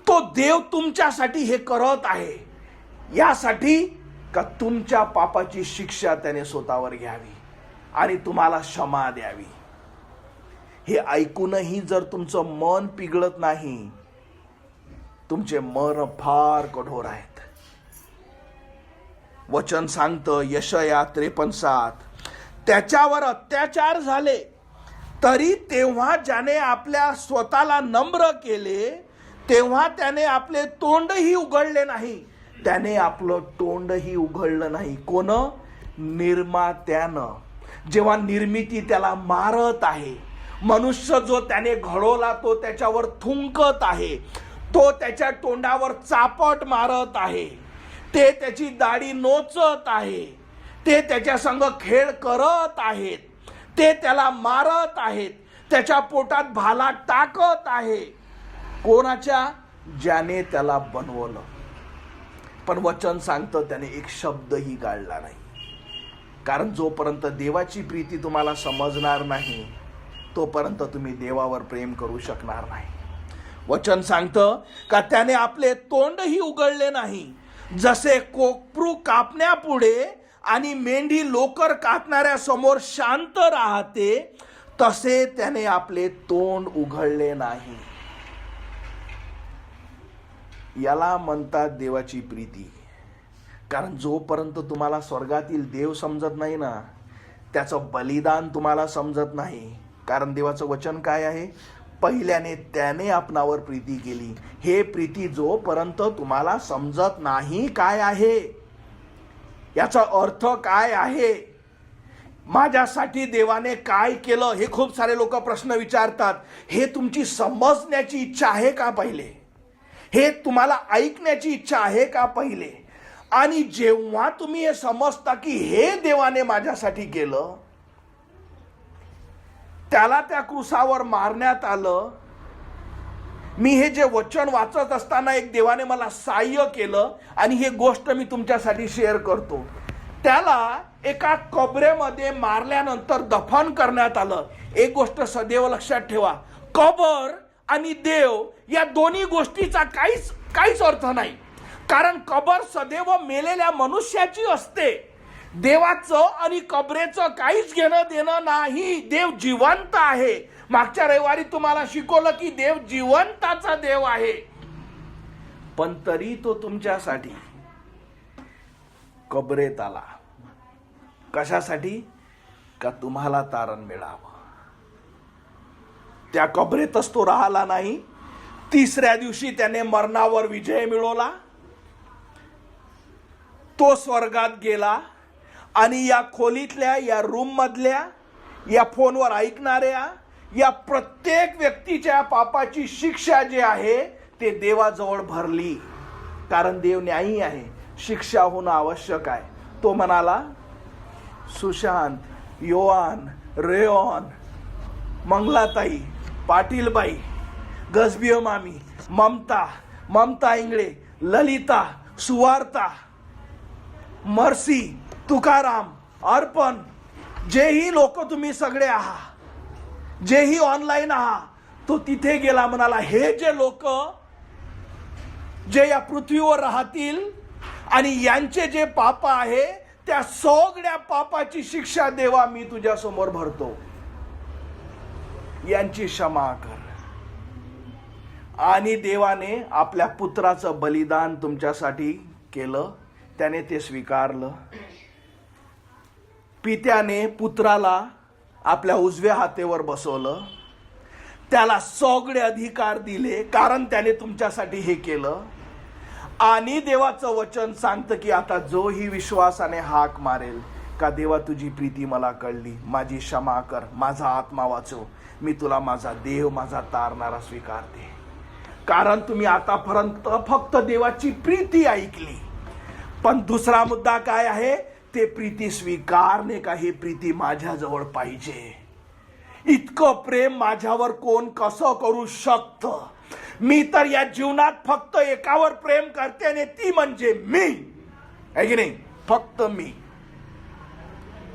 तो देव तुमच्यासाठी हे करत आहे, यासाठी का तुमच्या पापाची शिक्षा त्याने स्वतःवर घ्यावी आणि तुम्हाला क्षमा द्यावी. हे ऐकूनही जर तुमचं मन पिघळत नाही, तुमचे मन फार कठोर आहेत. वचन सांगतं यशाया 53:7, त्याच्यावर अत्याचार झाले तरी तेव्हा ज्याने आपल्या स्वतःला नम्र केले तेव्हा त्याने आपले तोंडही उघडले नाही. त्याने आपलं तोंडही उघडलं नाही. कोण? निर्मात्यानं. जेव्हा निर्मिती त्याला मारत आहे, मनुष्य जो त्याने घडवला तो त्याच्यावर थुंकत आहे, तो त्याच्या तोंडावर चापट मारत आहे, ते त्याची दाढी नोचत आहे, ते त्याच्या संग खेळ करत आहेत, ते त्याला मारत आहेत, त्याच्या पोटात भाला टाकत आहे. कोणाच्या? ज्याने त्याला बनवलं. पण वचन सांगतं त्याने एक शब्दही गाळला नाही. कारण जोपर्यंत देवाची प्रीती तुम्हाला समजणार नाही तोपर्यंत तुम्ही देवावर प्रेम करू शकणार नाही. वचन सांगतं का त्याने आपले तोंडही उघडले नाही. जसे कोकरू कापण्यापुढे आणि मेंढी लोकर कातणाऱ्या समोर शांत राहते तसे त्याने आपले तोंड उघडले नाही. याला म्हणतात देवाची प्रीती. कारण जोपर्यंत तुम्हाला स्वर्गातील देव समजत नाही ना, त्याचं बलिदान तुम्हाला समजत नाही. कारण देवाचं वचन काय आहे? पहिल्याने त्याने आपणावर प्रीती केली. हे प्रीती जोपर्यंत तुम्हाला समजत नाही काय आहे, याचा अर्थ काय आहे, माझ्यासाठी देवाने काय केलं, हे खूप सारे लोक प्रश्न विचारतात. हे तुमची समजण्याची इच्छा आहे का पहिले? हे तुम्हाला ऐकण्याची इच्छा आहे का पहिले? आणि जेव्हा तुम्ही हे समजता की हे देवाने माझ्यासाठी केलं, त्याला त्या क्रूसावर मारण्यात आलं. मी हे जे वचन वाचत असताना एक देवाने मला सहाय्य केलं आणि ही गोष्ट मी तुमच्यासाठी शेअर करतो. त्याला एका कबरेमध्ये मारल्यानंतर दफन करण्यात आलं. एक गोष्ट सदैव लक्षात ठेवा, कबर आणि देव या दोन्ही गोष्टीचा काहीच अर्थ नाही. कारण कबर सदैव मेलेल्या मनुष्याची असते. देवाचं आणि कबरेचं काहीच घेणं देणं नाही. देव जिवंत आहे. मागच्या रविवारी तुम्हाला शिकवलं की देव जिवंताचा देव आहे. पण तरी तो तुमच्यासाठी कबरेत आला. कशासाठी? का तुम्हाला तारण मिळावं. त्या कबरेतच तो राहिला नाही. तिसऱ्या दिवशी त्याने मरणावर विजय मिळवला. तो स्वर्गात गेला आणि या खोलीतल्या, या रूम मधल्या, या फोनवर ऐकणाऱ्या या प्रत्येक व्यक्तीच्या पापाची शिक्षा जी आहे ते देवाजवळ भरली. कारण देव न्यायी आहे. शिक्षा होणं आवश्यक आहे. तो म्हणाला, सुशांत, योआन, रेयॉन, मंगलाताई, पाटीलबाई, गजबियो मामी, ममता इंगळे, ललिता, सुवार्ता, मर्सी, तुकाराम, अर्पण, जेही लोक तुम्ही सगळे आहात, जेही ऑनलाईन आहात, तो तिथे गेला. म्हणाला, हे जे लोक जे या पृथ्वीवर राहतील आणि यांचे जे पाप आहे त्या सगळ्या पापाची शिक्षा देवा मी तुझ्या समोर भरतो. यांची क्षमा कर. आणि देवाने आपल्या पुत्राचं बलिदान तुमच्यासाठी केलं. त्याने ते स्वीकारलं. पित्याने पुत्राला आपल्या उजव्या हातेवर बसवलं. त्याला सगळे अधिकार दिले कारण त्याने तुमच्यासाठी हे केलं. आणि देवाचं वचन सांगतं की आता जोही विश्वासाने हाक मारेल का देवा तुझी प्रीती मला कळली, माझी क्षमा कर, माझा आत्मा वाचव, मी तुला माझा देव, माझा तारणारा स्वीकारते. कारण तुम्ही आतापर्यंत फक्त देवाची प्रीती ऐकली. पण दुसरा मुद्दा काय आहे? ते प्रीती स्वीकारणे का ही प्रीती माझ्याजवळ पाहिजे. इतकं प्रेम माझ्यावर कोण कसं करू शकतं? मी तर या जीवनात फक्त एकावर प्रेम करते आणि ती म्हणजे मी, आहे की नाही? फक्त मी,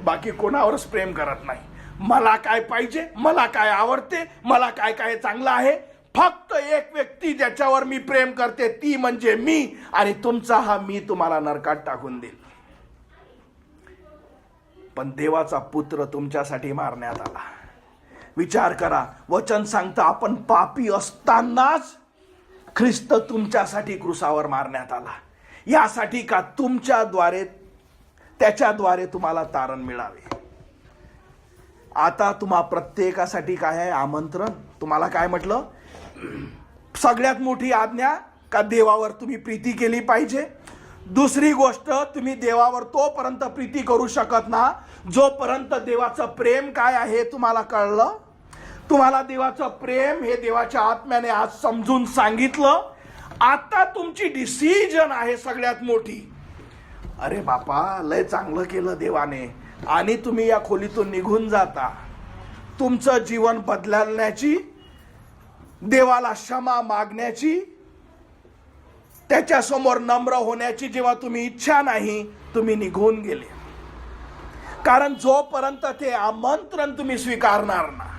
बाकी कोणावरच प्रेम करत नाही. मला काय पाहिजे, मला काय आवडते, मला काय काय चांगलं आहे, फक्त एक व्यक्ती ज्याच्यावर मी प्रेम करते ती म्हणजे मी. आणि तुमचा हा मी तुम्हाला नरकात टाकून देईल. पण देवाचा पुत्र तुमच्यासाठी मारण्यात आला. विचार करा, वचन सांगतं आपण पापी असतानाच ख्रिस्त तुमच्यासाठी क्रुसावर मारण्यात आला. यासाठी का तुमच्याद्वारे, त्याच्याद्वारे तुम्हाला तारण मिळावे. आता तुम्हा प्रत्येकासाठी काय आहे? आमंत्रण. तुम्हाला काय म्हटलं? सगळ्यात मोठी आज्ञा का देवावर तुम्ही प्रीती केली पाहिजे. दुसरी गोष्ट, तुम्ही देवावर तोपर्यंत प्रीती करू शकत ना जोपर्यंत देवाचं प्रेम काय आहे तुम्हाला कळलं. तुम्हाला देवाचं प्रेम हे देवाच्या आत्म्याने आज समजून सांगितलं. आता तुमची डिसिजन आहे सगळ्यात मोठी. अरे बापा, लय चांगलं केलं देवाने, आणि तुम्ही या खोलीतून निघून जाता. तुमचं जीवन बदलण्याची, देवाला क्षमा मागण्याची, त्याच्यासमोर नम्र होण्याची जेव्हा तुम्ही इच्छा नाही, तुम्ही निघून गेले. कारण जोपर्यंत ते आमंत्रण तुम्ही स्वीकारणार ना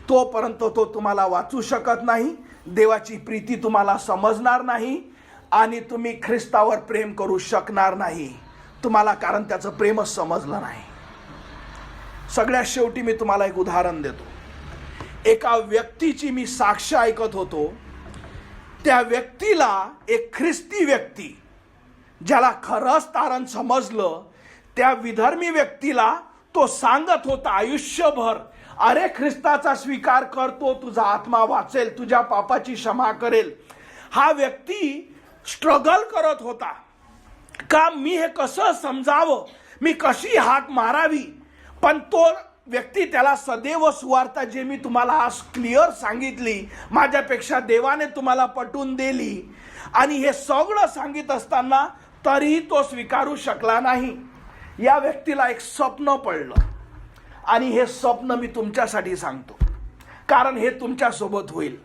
तोपर्यंत तो तुम्हाला वाचू शकत नाही, देवाची प्रीती तुम्हाला समजणार नाही, आणि तुम्ही ख्रिस्तावर प्रेम करू शकणार नाही तुम्हाला, कारण त्याचं प्रेमच समजलं नाही. सगळ्यात शेवटी मी तुम्हाला एक उदाहरण देतो. एका व्यक्तीची मी साक्ष ऐकत होतो. त्या व्यक्तीला, एक ख्रिस्ती व्यक्ती ज्याला खरंच तारण समजलं, त्या विधर्मी व्यक्तीला तो सांगत होता आयुष्यभर, अरे ख्रिस्ताचा स्वीकार करतो, तुझा आत्मा वाचेल, तुझ्या पापाची क्षमा करेल. हा व्यक्ती स्ट्रगल करत होता का मी हे कसं समजावं, मी कशी हाक मारावी. पण तो व्यक्ती त्याला सदैव सुवार्ता, जे मी तुम्हाला आज क्लिअर सांगितली, माझ्यापेक्षा देवाने तुम्हाला पटवून दिली, आणि हे सगळं सांगित असताना तरीही तो स्वीकारू शकला नाही. या व्यक्तीला एक स्वप्न पडलं, आणि हे स्वप्न मी तुमच्यासाठी सांगतो, कारण हे तुमच्यासोबत होईल.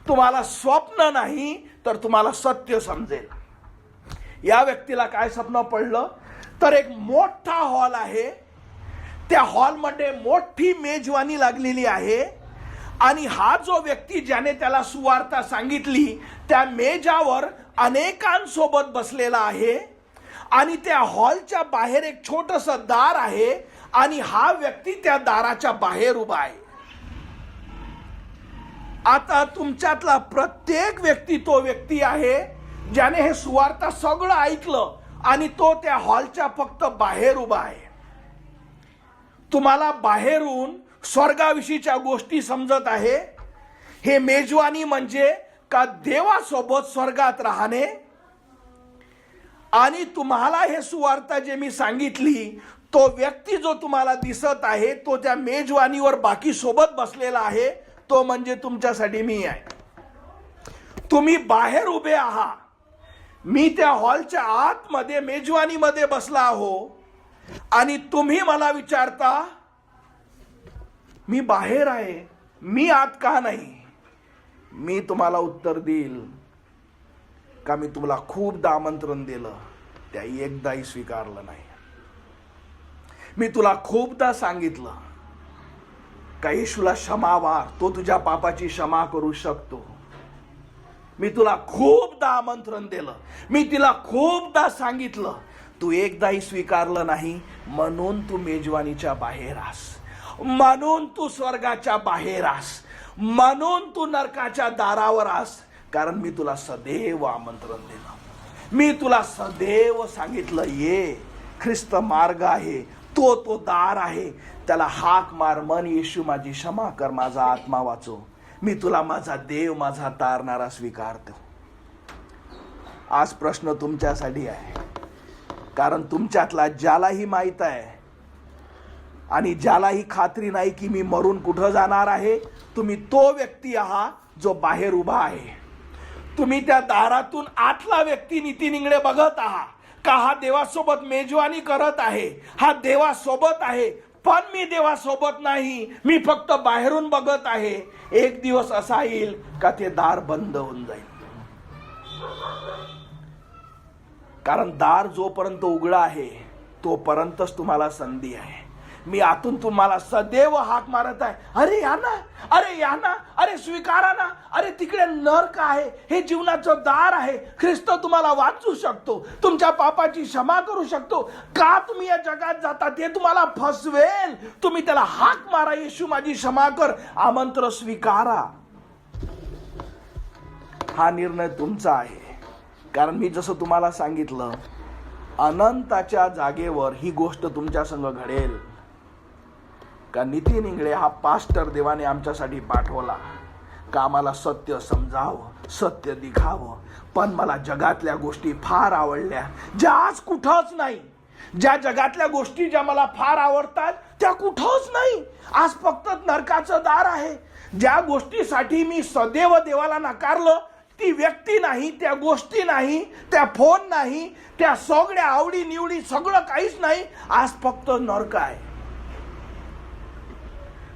तुम्हाला स्वप्न नाही तर तुम्हाला सत्य समजेल. या व्यक्तीला काय स्वप्न पडलं, तर एक मोठा हॉल आहे, त्या हॉलमध्ये मोठी मेजवानी लागलेली आहे, आणि हा जो व्यक्ती ज्याने त्याला सुवार्ता सांगितली त्या मेजावर अनेकांसोबत बसलेला आहे, आणि त्या हॉलच्या बाहेर एक छोटंसं दार आहे, आणि हा व्यक्ती त्या दाराच्या बाहेर उभा आहे. आता तुमच्यातला प्रत्येक व्यक्ती तो व्यक्ती आहे ज्याने हे सुवार्ता सगळं ऐकलं, आणि तो त्या हॉलच्या फक्त बाहेर उभा आहे. तुम्हाला बाहेरून स्वर्गाविषयीच्या गोष्टी समजत आहे. हे मेजवानी म्हणजे का देवासोबत स्वर्गात राहणे, आणि तुम्हाला हे सुवार्ता जे मी सांगितली, तो व्यक्ती जो तुम्हाला दिसत आहे तो त्या मेजवानीवर बाकी सोबत बसलेला आहे, तो म्हणजे तुमच्यासाठी मी आहे. तुम्ही बाहेर उभे आहात, मी त्या हॉलच्या आतमध्ये मेजवानीमध्ये बसला आहो, आणि तुम्ही मला विचारता मी बाहेर आहे, मी आत का नाही. मी तुम्हाला उत्तर देईल का मी तुम्हाला खूपदा आमंत्रण दिलं, त्या एकदाही स्वीकारलं नाही. मी तुला खूपदा सांगितलं का येशूला क्षमा माग, तो तुझ्या पापाची क्षमा करू शकतो. मी तुला खूपदा आमंत्रण दिलं, मी तिला खूपदा सांगितलं, तू एकदाही स्वीकारलं नाही. म्हणून तू मेजवानीच्या बाहेर आस, म्हणून तू स्वर्गाच्या बाहेर आस, म्हणून तू नरकाच्या दारावर आस. कारण मी तुला सदैव आमंत्रण दिलं, मी तुला सदैव सांगितलं, ये ख्रिस्त मार्ग आहे, तो दार आहे, त्याला हाक मार, मन येशू माझी क्षमा कर, माझा आत्मा वाचव. मी तुला माझा देव, माझा तारणारा स्वीकारतो. आज प्रश्न तुमच्यासाठी आहे, कारण तुमच्यातला ज्यालाही माहित आहे आणि ज्यालाही खात्री नाही की मी मरून कुठं जाणार आहे, तुम्ही तो व्यक्ती आहात जो बाहेर उभा आहे. तुम्ही त्या दारातून आतला व्यक्ती नीती निंगडे बघत आहात का हा देवासोबत मेजवानी करत आहे, हा देवासोबत आहे, पण मी देवासोबत नाही, मी फक्त बाहेरून बघत आहे. एक दिवस असा येईल का ते दार बंद होऊन जाईल. कारण दार जोपर्यंत उघडा आहे तोपर्यंतच तुम्हाला संधी आहे. मी आतून तुम्हाला सदैव हाक मारत आहे, अरे या ना, अरे या ना, अरे स्वीकारा ना, अरे तिकडे नरक आहे, हे जीवनाचं दार आहे. ख्रिस्त तुम्हाला वाचू शकतो, तुमच्या पापाची क्षमा करू शकतो. का तुम्ही या जगात जाता? ते तुम्हाला फसवेल. तुम्ही त्याला हाक मारा, येशू माझी क्षमा कर, आमंत्रण स्वीकारा. हा निर्णय तुमचा आहे. कारण मी जसं तुम्हाला सांगितलं, अनंताच्या जागेवर ही गोष्ट तुमच्या संग घडेल. का नितीन इंगळे हा पास्टर देवाने आमच्यासाठी पाठवला का आम्हाला सत्य समजावं, सत्य दिखावं. पण मला जगातल्या गोष्टी फार आवडल्या ज्या आज कुठंच नाही. ज्या जगातल्या गोष्टी ज्या मला फार आवडतात त्या कुठंच नाही. आज फक्त नरकाचं दार आहे. ज्या गोष्टीसाठी मी सदैव देवाला नाकारलं, ती व्यक्ती नाही, त्या गोष्टी नाही, त्या फोन नाही, त्या सगळ्या आवडी निवडी सगळं काहीच नाही. आज फक्त नरक आहे.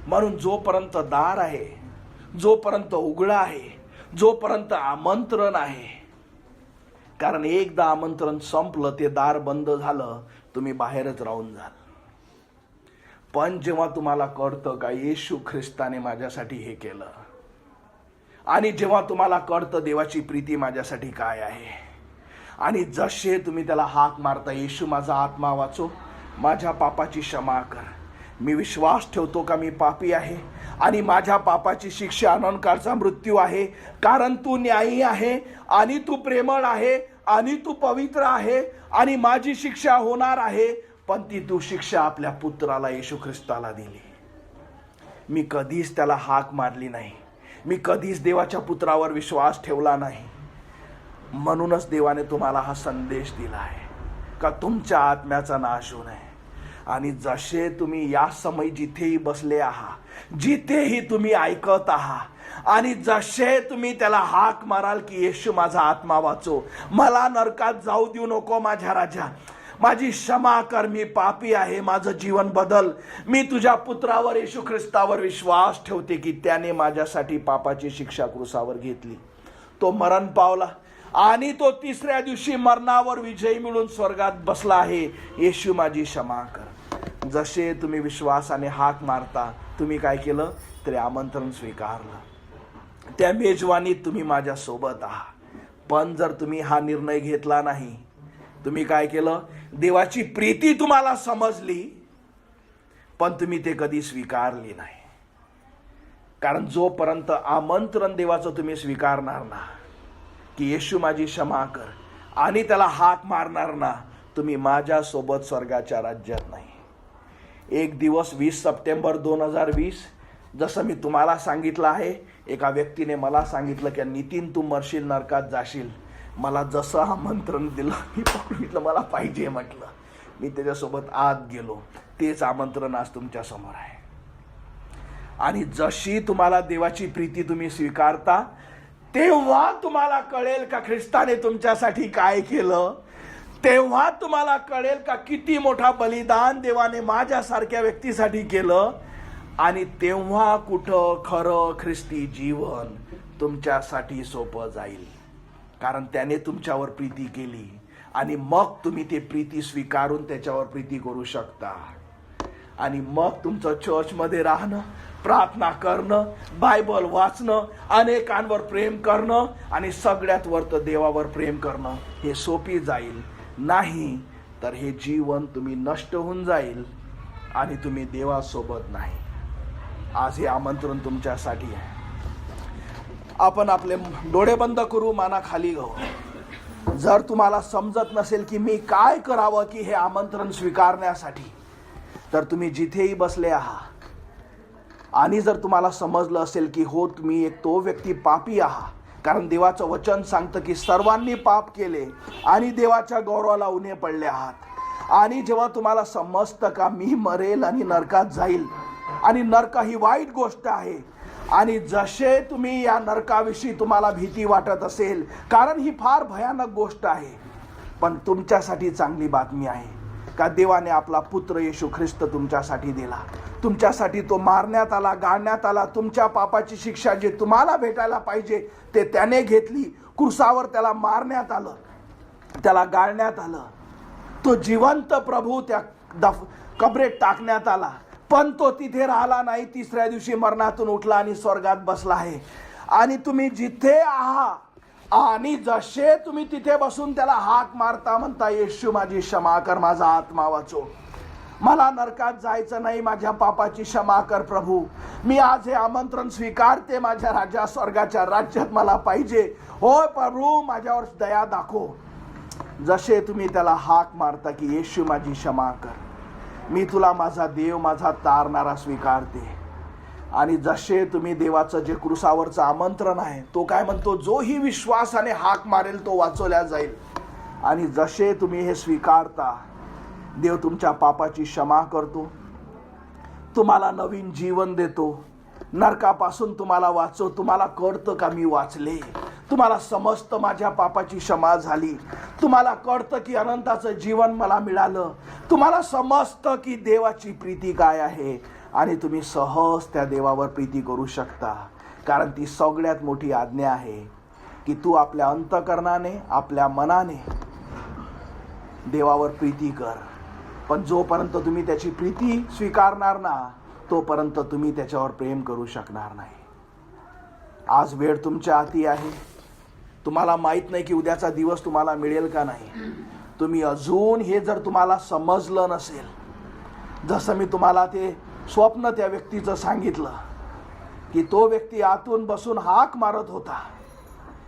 म्हणून जोपर्यंत दार आहे, जोपर्यंत उघडा आहे, जोपर्यंत आमंत्रण आहे, कारण एकदा आमंत्रण संपलं, ते दार बंद झालं, तुम्ही बाहेरच राहून जाल. पण जेव्हा तुम्हाला कळतं का येशू ख्रिस्ताने माझ्यासाठी हे केलं, आणि जेव्हा तुम्हाला कळतं देवाची प्रीती माझ्यासाठी काय आहे, आणि जसे तुम्ही त्याला हाक मारता, येशू माझा आत्मा वाचव, माझ्या पापाची क्षमा कर, मी विश्वास ठेवतो का मी पापी आहे आणि माझ्या पापाची शिक्षा अनंतकाळचा मृत्यू आहे, कारण तू न्यायी आहे आणि तू प्रेमळ आहे आणि तू पवित्र आहे आणि माझी शिक्षा होणार आहे, पण ती तू शिक्षा आपल्या पुत्राला येशू ख्रिस्ताला दिली. मी कधीच त्याला हाक मारली नाही, मी कधीच देवाच्या पुत्रावर विश्वास ठेवला नाही. म्हणूनच देवाने तुम्हाला हा संदेश दिला आहे का तुमच्या आत्म्याचा नाश होऊ नये. आणि जसे तुम्ही या समय जिथेही बसले आहात, जिथेही तुम्ही ऐकत आहात, आणि जसे तुम्ही त्याला हाक माराल की येशू माझा आत्मा वाचव, मला नरकात जाऊ देऊ नको माझ्या राजा, माझी क्षमा कर, मी पापी आहे, माझं जीवन बदल, मी तुझ्या पुत्रावर येशू ख्रिस्तावर विश्वास ठेवते की त्याने माझ्यासाठी पापाची शिक्षा क्रूसावर घेतली, तो मरण पावला आणि तो तिसऱ्या दिवशी मरणावर विजय मिळून स्वर्गात बसला आहे, येशू माझी क्षमा कर. जसे तुम्ही विश्वासाने हाक मारता, तुम्ही काय केलं? तरी आमंत्रण स्वीकारलं. त्या मेजवानीत तुम्ही माझ्या सोबत आहात. पण जर तुम्ही हा निर्णय घेतला नाही, तुम्ही काय केलं? देवाची प्रीती तुम्हाला समजली पण तुम्ही ते कधी स्वीकारली नाही. कारण जोपर्यंत आमंत्रण देवाचं तुम्ही स्वीकारणार ना की येशू माझी क्षमा कर आणि त्याला हाक मारणार ना, तुम्ही माझ्या सोबत स्वर्गाच्या राज्यात नाही. एक दिवस 20 सप्टेंबर 2020 जसं मी तुम्हाला सांगितलं आहे, एका व्यक्तीने मला सांगितलं की नितीन तू मरशील, नरकात जाशील. मला जसं आमंत्रण दिलं मी पकडलं, मला पाहिजे म्हटलं, मी त्याच्यासोबत आत गेलो. तेच आमंत्रण आज तुमच्या समोर आहे. आणि जशी तुम्हाला देवाची प्रीती तुम्ही स्वीकारता, तेव्हा तुम्हाला कळेल का ख्रिस्ताने तुमच्यासाठी काय केलं. तेव्हा तुम्हाला कळेल का किती मोठा बलिदान देवाने माझ्यासारख्या व्यक्तीसाठी केलं. आणि तेव्हा कुठं खरं ख्रिस्ती जीवन तुमच्यासाठी सोपं जाईल. कारण त्याने तुमच्यावर प्रीती केली आणि मग तुम्ही ते प्रीती स्वीकारून त्याच्यावर प्रीती करू शकता. आणि मग तुमचं चर्चमध्ये राहणं, प्रार्थना करणं, बायबल वाचणं, अनेकांवर प्रेम करणं आणि सगळ्यात वर तर देवावर प्रेम करणं हे सोपी जाईल. नाही तर हे जीवन तुम्ही नष्ट होऊन जाईल आणि तुम्ही देवासोबत नाही. आज हे आमंत्रण तुमच्यासाठी आहे. आपण आपले डोळे बंद करू, माना खाली घेऊ. जर तुम्हाला समजत नसेल की मी काय करावं की हे आमंत्रण स्वीकारण्यासाठी, तर तुम्ही जिथेही बसले आहात आणि जर तुम्हाला समजलं असेल की हो तुम्ही एक तो व्यक्ती पापी आहात, कारण देवाचं वचन सांगतं की सर्वांनी पाप केले आणि देवाच्या गौरवाला उणे पडले आहात. आणि जेव्हा तुम्हाला समजतं का मी मरेल आणि नरकात जाईल आणि नरक ही वाईट गोष्ट आहे, आणि जसे तुम्ही या नरकाविषयी तुम्हाला भीती वाटत असेल, कारण ही फार भयानक गोष्ट आहे, पण तुमच्यासाठी चांगली बातमी आहे. का देवाने आपला पुत्र येशू ख्रिस्त तुमच्यासाठी दिला. तुमच्यासाठी तो मारण्यात आला, गाळण्यात आला. तुमच्या पापाची शिक्षा जे तुम्हाला भेटायला पाहिजे ते त्याने घेतली. क्रूसावर त्याला मारण्यात आलं, त्याला गाळण्यात आलं. तो जिवंत प्रभू त्या कबरेत टाकण्यात आला, पण तो तिथे राहिला नाही. तिसऱ्या दिवशी मरणातून उठला आणि स्वर्गात बसला आहे. आणि तुम्ही जिथे आहात आणि जसे तुम्ही तिथे बसून त्याला हाक मारता, म्हणता येशू माझी क्षमा कर, माझा आत्मा वाचव, मला नरकात जायचं नाही, माझ्या पापाची क्षमा कर प्रभू. मी आज हे आमंत्रण स्वीकारते, माझ्या राजा स्वर्गाच्या राज्यात मला पाहिजे. हो प्रभू, माझ्यावर दया दाखव. जसे तुम्ही त्याला हाक मारता की येशू माझी क्षमा कर, मी तुला माझा देव, माझा तारणारा स्वीकारते. आणि जसे तुम्ही देवाचं जे क्रूसावरचं आमंत्रण आहे, तो काय म्हणतो, जोही विश्वासाने हाक मारेल तो वाचवल्या जाईल. आणि जसे तुम्ही हे स्वीकारता, देव तुमच्या पापाची क्षमा करतो, तुम्हाला नवीन जीवन देतो, नरकापासून तुम्हाला वाचव. तुम्हाला कळतं का मी वाचले, तुम्हाला समजतं माझ्या पापाची क्षमा झाली, तुम्हाला कळतं की अनंताचं जीवन मला मिळालं, तुम्हाला समजतं की देवाची प्रीती काय आहे. आणि तुम्ही सहज त्या देवावर प्रीती करू शकता. कारण ती सगळ्यात मोठी आज्ञा आहे की तू आपल्या अंतःकरणाने, आपल्या मनाने देवावर प्रीती कर. पण जोपर्यंत तुम्ही त्याची प्रीती स्वीकारणार ना, तोपर्यंत तुम्ही त्याच्यावर प्रेम करू शकणार नाही. आज वेळ तुमच्या हाती आहे. तुम्हाला माहित नाही की उद्याचा दिवस तुम्हाला मिळेल का नाही. तुम्ही अजून हे जर तुम्हाला समजलं नसेल, जसं मी तुम्हाला ते स्वप्न त्या व्यक्तीचं सांगितलं की तो व्यक्ती आतून बसून हाक मारत होता,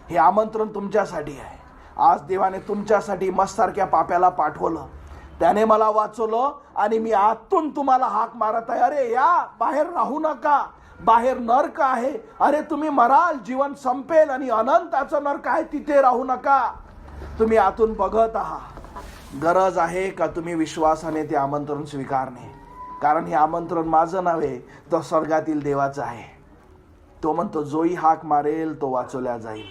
हे आमंत्रण तुमच्यासाठी आहे. आज देवाने तुमच्यासाठी मस्तारख्या पाप्याला पाठवलं, त्याने मला वाचवलं आणि मी आतून तुम्हाला हाक मारत आहे, अरे या, बाहेर राहू नका, बाहेर नरक आहे. अरे तुम्ही मराल, जीवन संपेल आणि अनंताचं नरक आहे, तिथे राहू नका. तुम्ही आतून बघत आहात. गरज आहे का तुम्ही विश्वासाने ते आमंत्रण स्वीकारणे. कारण हे आमंत्रण माझं नव्हे, तर स्वर्गातील देवाचं आहे. तो म्हणतो जोही हाक मारेल तो वाचवल्या जाईल.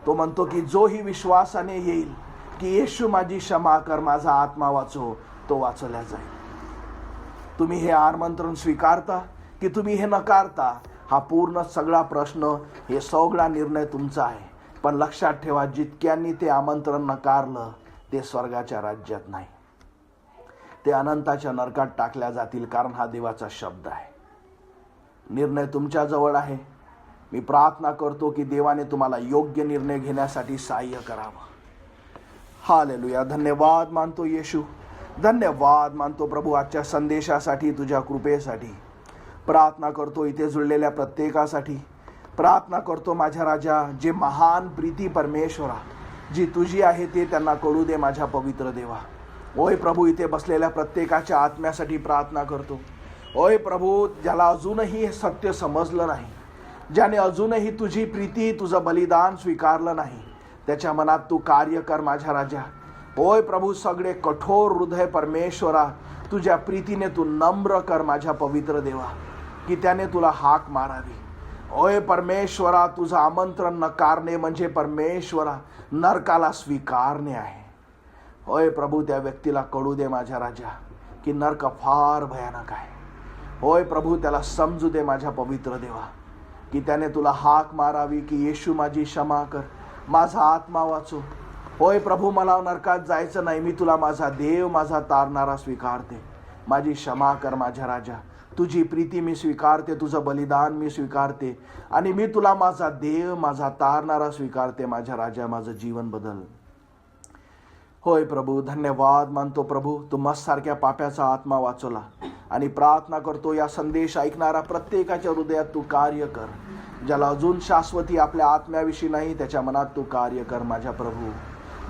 तो म्हणतो की जोही विश्वासाने येईल की येशू माझी क्षमा कर, माझा आत्मा वाचव, तो वाचवल्या जाईल. तुम्ही हे आमंत्रण स्वीकारता की तुम्ही हे नकारता, हा पूर्ण सगळा प्रश्न, हे सगळा निर्णय तुमचा आहे. पण लक्षात ठेवा, जितक्यांनी ते आमंत्रण नकारलं ते स्वर्गाच्या राज्यात नाही, ते अनंताच्या नरकात टाकल्या जातील. कारण हा देवाचा शब्द आहे. निर्णय तुमच्या जवळ आहे. मी प्रार्थना करतो की देवाने तुम्हाला योग्य निर्णय घेण्यासाठी सहाय्य करावं. हालेलुया. धन्यवाद मानतो येशू, धन्यवाद मानतो प्रभू आजच्या संदेशासाठी, तुझ्या कृपेसाठी. प्रार्थना करतो इथे जुळलेल्या प्रत्येकासाठी. प्रार्थना करतो माझ्या राजा, जे महान प्रीती परमेश्वरा जी तुझी आहे ते त्यांना कळू दे माझ्या पवित्र देवा. ओय प्रभू, इथे बसलेल्या प्रत्येकाच्या आत्म्यासाठी प्रार्थना करतो. ओय प्रभू, ज्याला अजूनही हे सत्य समजलं नाही, ज्याने अजूनही तुझी प्रीती, तुझं बलिदान स्वीकारलं नाही, त्याच्या मनात तू कार्य कर माझ्या राजा. ओय प्रभू, सगळे कठोर हृदय परमेश्वरा तुझ्या प्रीतीने तू नम्र कर माझ्या पवित्र देवा, की त्याने तुला हाक मारावी. ओय परमेश्वरा, तुझं आमंत्रण नकारणे म्हणजे परमेश्वरा नरकाला स्वीकारणे आहे. होय प्रभू, त्या व्यक्तीला कळू दे माझ्या राजा की नरक फार भयानक आहे. होय प्रभू, त्याला समजू दे माझ्या पवित्र देवा की त्याने तुला हाक मारावी की येशू माझी क्षमा कर, माझा आत्मा वाचव. होय प्रभू, मला नरकात जायचं नाही, मी तुला माझा देव, माझा तारणारा स्वीकारते. माझी क्षमा कर माझ्या राजा, तुझी प्रीती मी स्वीकारते, तुझं बलिदान मी स्वीकारते आणि मी तुला माझा देव, माझा तारणारा स्वीकारते. माझ्या राजा, माझं जीवन बदल. होय प्रभू, धन्यवाद मानतो प्रभू, तू मस्तारख्या पाप्याचा आत्मा वाचवला. आणि प्रार्थना करतो या संदेश ऐकणारा प्रत्येकाच्या हृदयात तू कार्य कर. ज्याला अजून शाश्वती आपल्या आत्म्याविषयी नाही, त्याच्या मनात तू कार्य कर माझ्या प्रभू.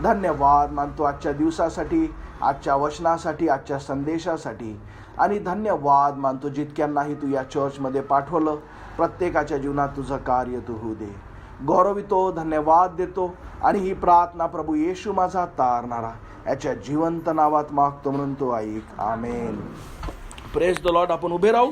धन्यवाद मानतो आजच्या दिवसासाठी, आजच्या वचनासाठी, आजच्या संदेशासाठी. आणि धन्यवाद मानतो जितक्यांनाही तू या चर्चमध्ये पाठवलं, प्रत्येकाच्या जीवनात तुझं कार्य तू होऊ दे. गौरवितो, धन्यवाद देतो आणि ही प्रार्थना प्रभू येशू माझा तारणारा याच्या जिवंत नावात मागतो म्हणून तो ऐक. आमेन. Praise the lord. आपण उभे राहू.